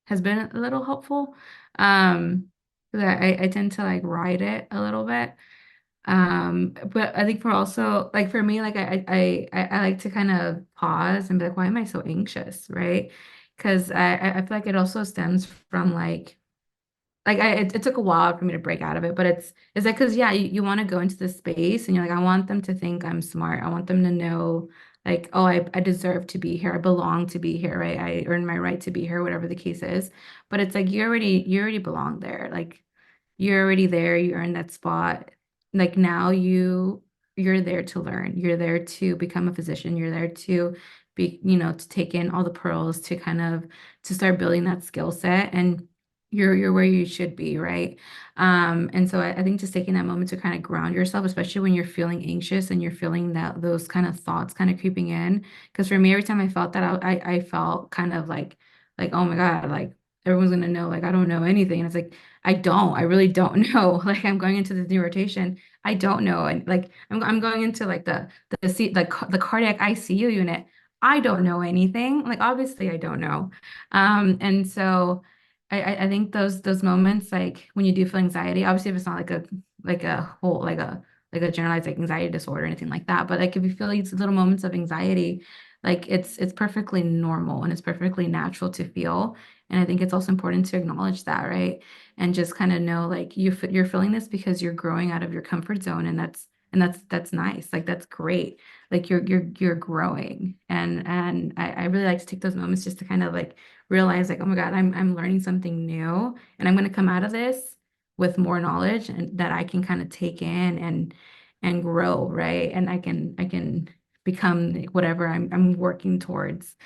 has been a little helpful. 'Cause I tend to like ride it a little bit. But I think for also like for me, like I like to kind of pause and be like, why am I so anxious? Right? Because I feel like it also stems from like it took a while for me to break out of it, but it's like because yeah, you want to go into this space and you're like, I want them to think I'm smart. I want them to know like, oh, I deserve to be here. I belong to be here, right? I earned my right to be here, whatever the case is. But it's like you already belong there. Like you're already there, you earned that spot. Like now you're there to learn. You're there to become a physician. You're there to be, to take in all the pearls, to kind of to start building that skill set. And you're where you should be, right? And so I think just taking that moment to kind of ground yourself, especially when you're feeling anxious and you're feeling that those kind of thoughts kind of creeping in. Because for me, every time I felt that, I felt kind of like, oh my God, like everyone's gonna know, like I don't know anything. And it's like, I really don't know. Like I'm going into this new rotation. I don't know. And like I'm going into like the cardiac ICU unit. I don't know anything. Like obviously I don't know. And so I think those moments like when you do feel anxiety, obviously if it's not like a whole like a generalized like anxiety disorder or anything like that, but like if you feel these little moments of anxiety, like it's perfectly normal and it's perfectly natural to feel. And I think it's also important to acknowledge that, right? And just kind of know like you're feeling this because you're growing out of your comfort zone, and that's nice. Like that's great. Like you're growing. And I really like to take those moments just to kind of like realize like, oh my God, I'm learning something new and I'm going to come out of this with more knowledge and that I can kind of take in and grow, right? And I can become whatever I'm working towards.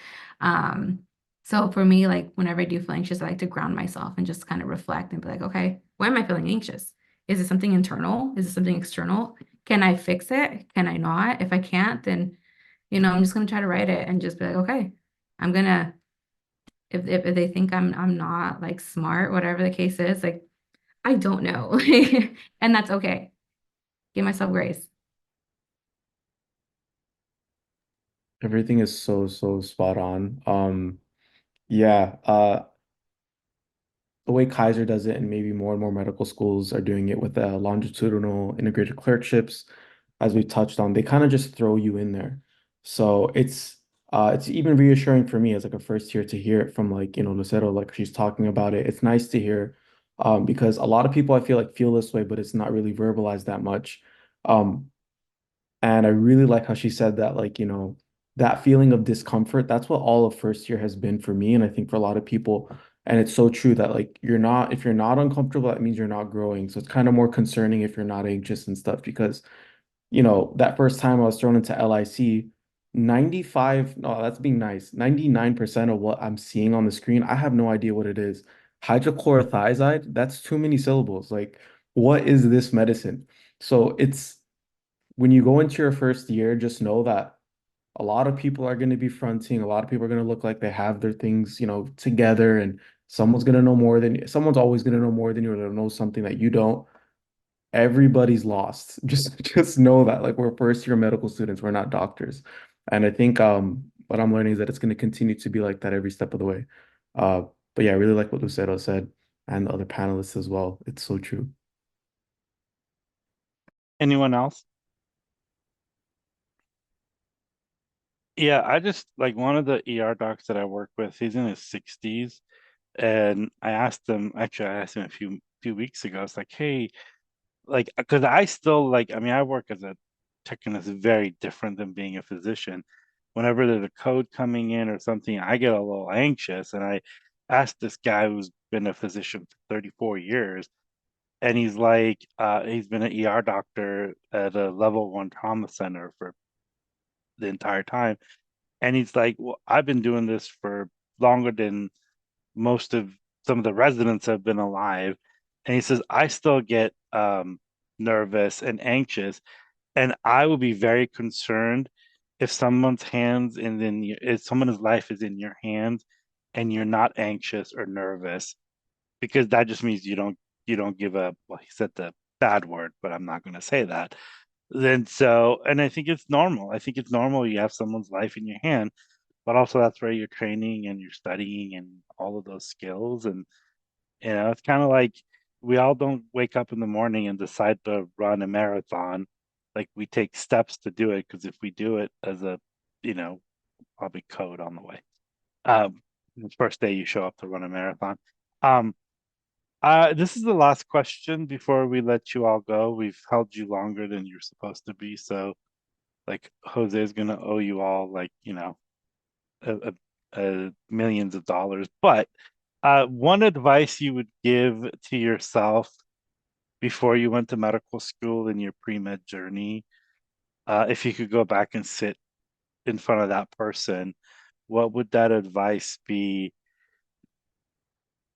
Um, so for me, like whenever I do feel anxious, I like to ground myself and just kind of reflect and be like, okay, why am I feeling anxious? Is it something internal? Is it something external? Can I fix it? Can I not? If I can't, then, I'm just gonna try to write it and just be like, okay, I'm gonna if they think I'm not like smart, whatever the case is, like I don't know. And that's okay. Give myself grace. Everything is so spot on. Yeah, the way Kaiser does it, and maybe more and more medical schools are doing it with the longitudinal integrated clerkships, as we touched on, they kind of just throw you in there. So it's even reassuring for me as like a first year to hear it from like, Lucero, like she's talking about it. It's nice to hear because a lot of people I feel like feel this way, but it's not really verbalized that much. Um, and I really like how she said that, like, that feeling of discomfort, that's what all of first year has been for me. And I think for a lot of people, and it's so true that like if you're not uncomfortable, that means you're not growing. So it's kind of more concerning if you're not anxious and stuff, because, that first time I was thrown into LIC, 95, no, that's being nice. 99% of what I'm seeing on the screen, I have no idea what it is. Hydrochlorothiazide, that's too many syllables. Like, what is this medicine? So it's when you go into your first year, just know that a lot of people are going to be fronting. A lot of people are going to look like they have their things, together, and someone's always going to know more than you, or they'll know something that you don't. Everybody's lost. Just know that, like, we're first year medical students, we're not doctors. And I think what I'm learning is that it's going to continue to be like that every step of the way. But yeah, I really like what Lucero said and the other panelists as well. It's so true. Anyone else? Yeah, I just like one of the ER docs that I work with, he's in his 60s. And I asked him, actually, I asked him a few weeks ago. It's like, hey, like, because I still like, I mean, I work as a technician, is very different than being a physician. Whenever there's a code coming in or something, I get a little anxious. And I asked this guy who's been a physician for 34 years, and he's like, he's been an ER doctor at a level 1 trauma center for the entire time. And he's like, well, I've been doing this for longer than most of some of the residents have been alive. And he says, I still get nervous and anxious. And I will be very concerned if someone's hands and then if someone's life is in your hands and you're not anxious or nervous, because that just means you don't give a, well, he said the bad word, but I'm not going to say that. Then so, and I think it's normal. I think it's normal you have someone's life in your hand, but also that's where you're training and you're studying and all of those skills. And it's kind of like we all don't wake up in the morning and decide to run a marathon. Like we take steps to do it, because if we do it as a, probably code on the way. The first day you show up to run a marathon. Um, this is the last question before we let you all go. We've held you longer than you're supposed to be, so like Jose is gonna owe you all like millions of dollars. But one advice you would give to yourself before you went to medical school in your pre-med journey, if you could go back and sit in front of that person, what would that advice be?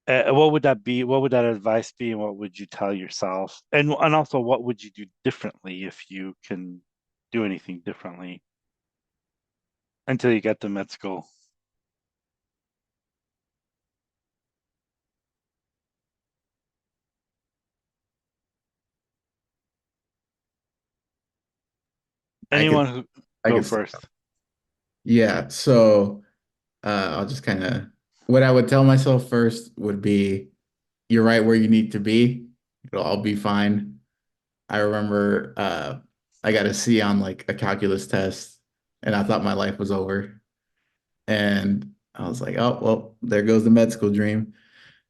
What would that be? What would that advice be, and what would you tell yourself? And also, what would you do differently if you can do anything differently until you get to med school? I could Anyone who I go could first? Yeah, so I'll just kind of what I would tell myself first would be you're right where you need to be. It'll all be fine. I remember I got a C on like a calculus test and I thought my life was over. And I was like, oh, well, there goes the med school dream.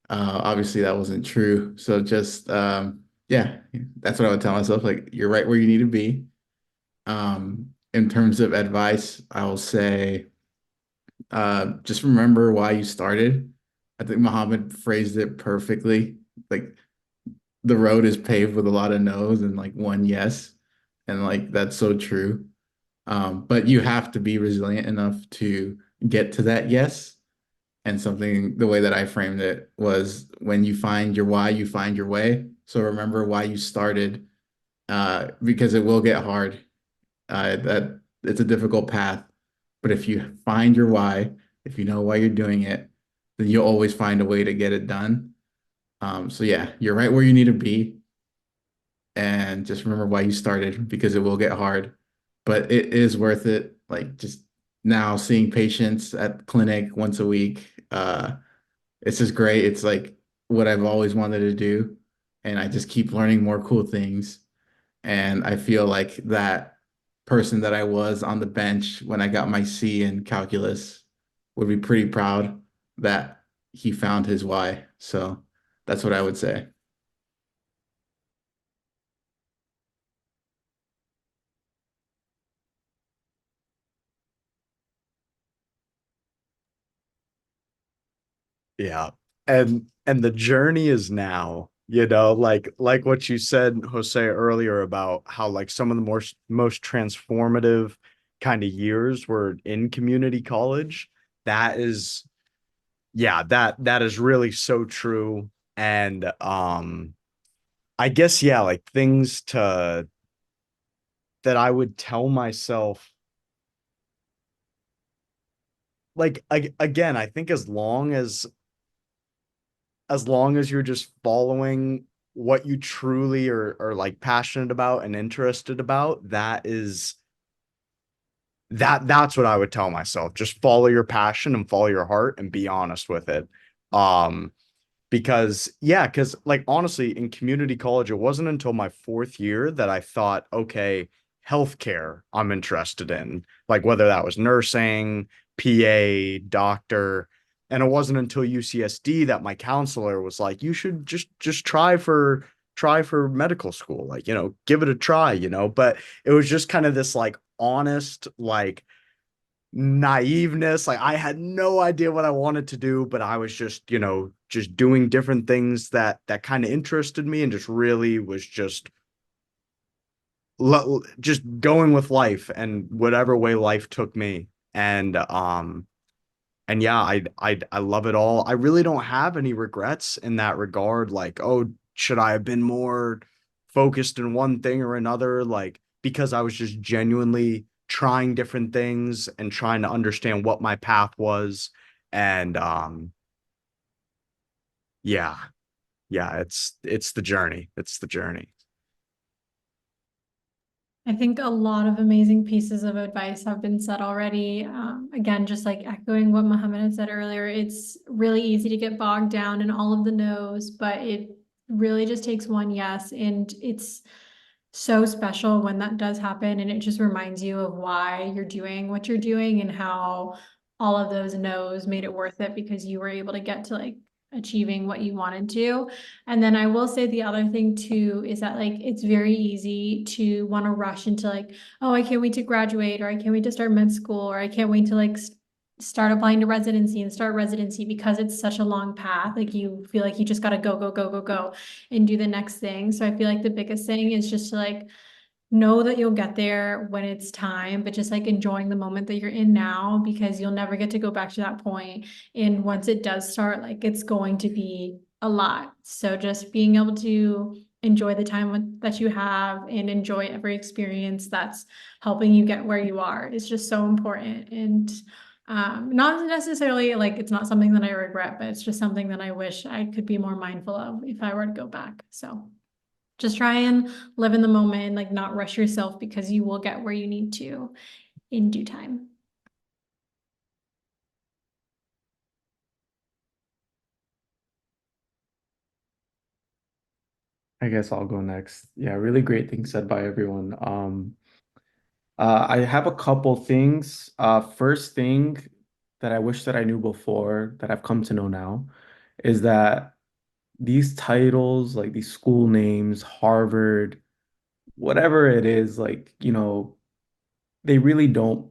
Obviously that wasn't true. So just yeah, that's what I would tell myself. Like you're right where you need to be. In terms of advice, I will say just remember why you started. I think Muhammad phrased it perfectly. Like the road is paved with a lot of no's and like one yes. And like that's so true. But you have to be resilient enough to get to that yes. And something, the way that I framed it was when you find your why, you find your way. So remember why you started, because it will get hard. That it's a difficult path. But if you find your why, if you know why you're doing it, then you'll always find a way to get it done. So yeah, you're right where you need to be. And just remember why you started because it will get hard, but it is worth it. Like just now seeing patients at clinic once a week, it's just great. It's like what I've always wanted to do. And I just keep learning more cool things. And I feel like that person that I was on the bench when I got my C in calculus would be pretty proud that he found his why. So that's what I would say. Yeah. And the journey is now, like what you said, Jose, earlier about how like some of the most transformative kind of years were in community college. That is, yeah, that is really so true. And I guess, yeah, like things to that I would tell myself, like again, I think as long as you're just following what you truly are like passionate about and interested about, that is that's what I would tell myself. Just follow your passion and follow your heart and be honest with it. Um, because like honestly, in community college, it wasn't until my fourth year that I thought, okay, healthcare I'm interested in, like whether that was nursing, PA, doctor. And it wasn't until UCSD that my counselor was like, you should just try for medical school, like, give it a try, but it was just kind of this like honest, like naiveness. Like I had no idea what I wanted to do, but I was just doing different things that kind of interested me and just really was just going with life and whatever way life took me. And yeah, I love it all. I really don't have any regrets in that regard. Like, oh, should I have been more focused in one thing or another? Like, because I was just genuinely trying different things and trying to understand what my path was. And yeah, yeah, it's the journey. It's the journey. I think a lot of amazing pieces of advice have been said already. Again, just like echoing what Mohammed had said earlier, it's really easy to get bogged down in all of the no's, but it really just takes one yes. And it's so special when that does happen. And it just reminds you of why you're doing what you're doing and how all of those no's made it worth it because you were able to get to like achieving what you wanted to. And then I will say the other thing too is that like it's very easy to want to rush into like, oh, I can't wait to graduate, or I can't wait to start med school, or I can't wait to like start applying to residency and start residency because it's such a long path. Like you feel like you just got to go, go, go, go, go and do the next thing. So I feel like the biggest thing is just to like know that you'll get there when it's time, but just like enjoying the moment that you're in now because you'll never get to go back to that point. And once it does start, like it's going to be a lot. So just being able to enjoy the time that you have and enjoy every experience that's helping you get where you are is just so important. And not necessarily like it's not something that I regret, but it's just something that I wish I could be more mindful of if I were to go back. So just try and live in the moment, like not rush yourself because you will get where you need to in due time. I guess I'll go next. Yeah, really great things said by everyone. I have a couple things. First thing that I wish that I knew before that I've come to know now is that these titles, like these school names, Harvard, whatever it is, like, they really don't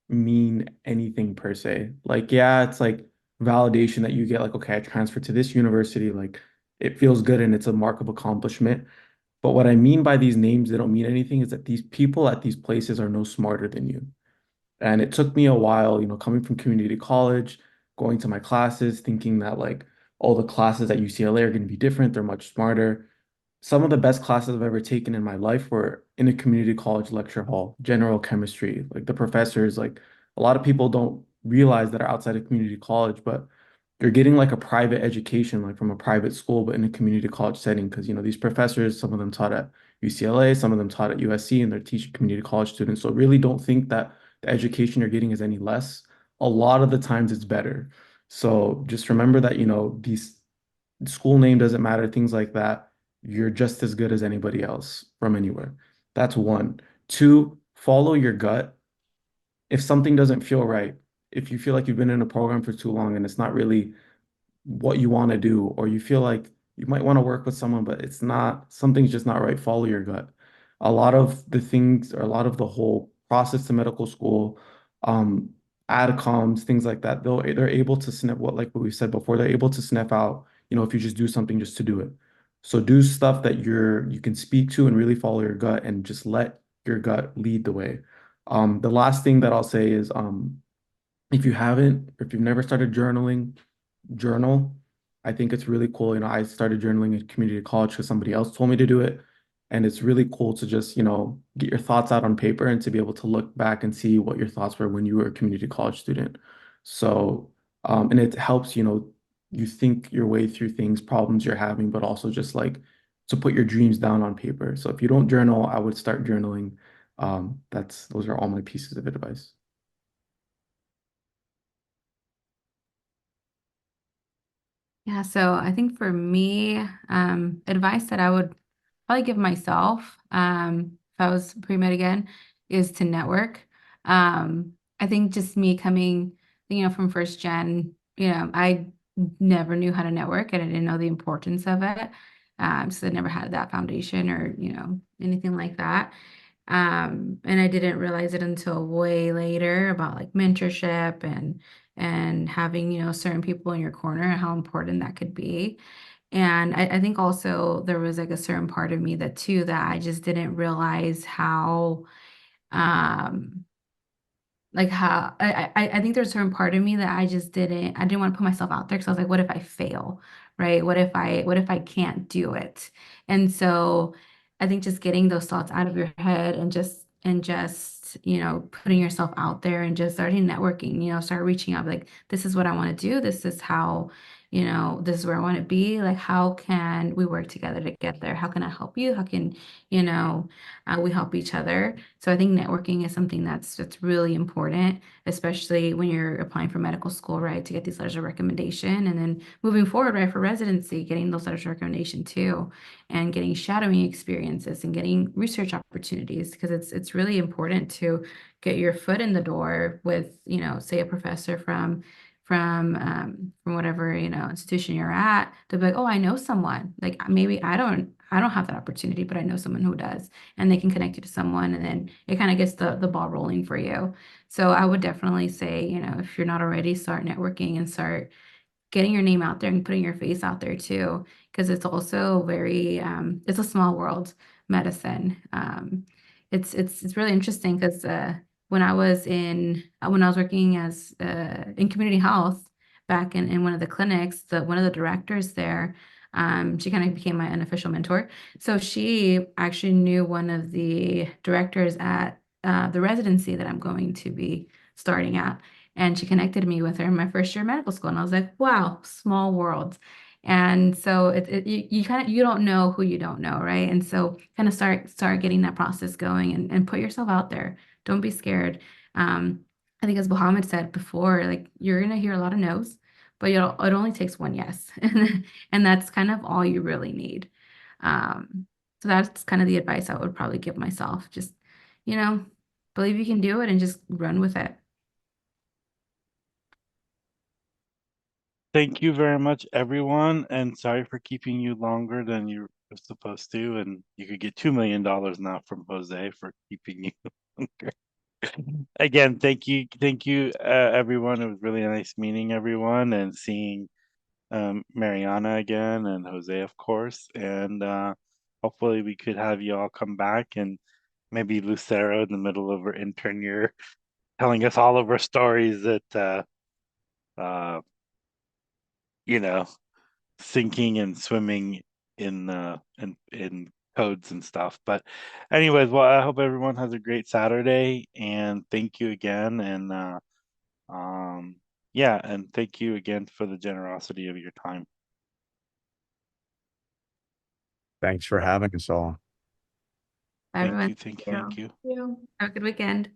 mean anything per se. Like, yeah, it's like validation that you get, like, okay, I transferred to this university, like it feels good and it's a mark of accomplishment. But what I mean by these names, they don't mean anything, is that these people at these places are no smarter than you. And it took me a while, coming from community college, going to my classes, thinking that like all the classes at UCLA are going to be different, they're much smarter. Some of the best classes I've ever taken in my life were in a community college lecture hall, general chemistry. Like the professors, like a lot of people don't realize that are outside of community college, but you're getting like a private education, like from a private school, but in a community college setting. Because, these professors, some of them taught at UCLA, some of them taught at USC, and they're teaching community college students. So really don't think that the education you're getting is any less. A lot of the times it's better. So just remember that, these school name doesn't matter, things like that. You're just as good as anybody else from anywhere. That's one. Two, follow your gut. If something doesn't feel right, if you feel like you've been in a program for too long and it's not really what you want to do, or you feel like you might want to work with someone, but it's not, something's just not right, follow your gut. A lot of the things, or a lot of the whole process to medical school, um, adcoms, things like that, they're able to sniff what we said before, they're able to sniff out, if you just do something just to do it. So do stuff that you can speak to and really follow your gut and just let your gut lead the way. The last thing that I'll say is, if you've never started journaling, journal. I think it's really cool. I started journaling in community college because somebody else told me to do it. And it's really cool to just, get your thoughts out on paper and to be able to look back and see what your thoughts were when you were a community college student. So, and it helps, you think your way through things, problems you're having, but also just like to put your dreams down on paper. So if you don't journal, I would start journaling. Those are all my pieces of advice. Yeah, so I think for me, advice that I would probably give myself, if I was pre-med again, is to network. I think just me coming, from first gen, I never knew how to network and I didn't know the importance of it. So I never had that foundation or, anything like that. And I didn't realize it until way later about like mentorship and having, certain people in your corner and how important that could be. And I think also there was like a certain part of me that too that I just didn't realize how um like how I think there's a certain part of me that I didn't want to put myself out there because I was like, what if I fail? Right? What if I can't do it? And so I think just getting those thoughts out of your head and just putting yourself out there and just starting networking, start reaching out like this is what I want to do. This is how, this is where I want to be. Like, how can we work together to get there? How can I help you? How can, we help each other? So I think networking is something that's really important, especially when you're applying for medical school, right? To get these letters of recommendation, and then moving forward, right, for residency, getting those letters of recommendation too, and getting shadowing experiences and getting research opportunities, because it's really important to get your foot in the door with, say a professor from whatever, institution you're at, to be like, oh, I know someone. Like maybe I don't have that opportunity, but I know someone who does, and they can connect you to someone, and then it kind of gets the ball rolling for you. So I would definitely say, if you're not already, start networking and start getting your name out there and putting your face out there too, because it's also very it's a small world, medicine. It's really interesting because when I was working as in community health back in one of the clinics, one of the directors there, she kind of became my unofficial mentor. So she actually knew one of the directors at the residency that I'm going to be starting at. And she connected me with her in my first year of medical school. And I was like, wow, small world. And so you don't know who you don't know, right? And so kind of start getting that process going and put yourself out there. Don't be scared. I think as Mohammed said before, like you're gonna hear a lot of no's, but it only takes one yes. And that's kind of all you really need. So that's kind of the advice I would probably give myself. Just, you know, believe you can do it and just run with it. Thank you very much, everyone, and sorry for keeping you longer than you were supposed to. And you could get $2 million now from Jose for keeping you longer. Again, thank you, everyone. It was really nice meeting everyone and seeing Mariana again and Jose, of course. And hopefully we could have you all come back, and maybe Lucero in the middle of her intern year telling us all of her stories that uh, you know, sinking and swimming in codes and stuff. But anyways, well, I hope everyone has a great Saturday, and thank you again. And um yeah, and thank you again for the generosity of your time. Thanks for having us all. Bye, Thank everyone. you, thank you, thank you. Yeah. Have a good weekend.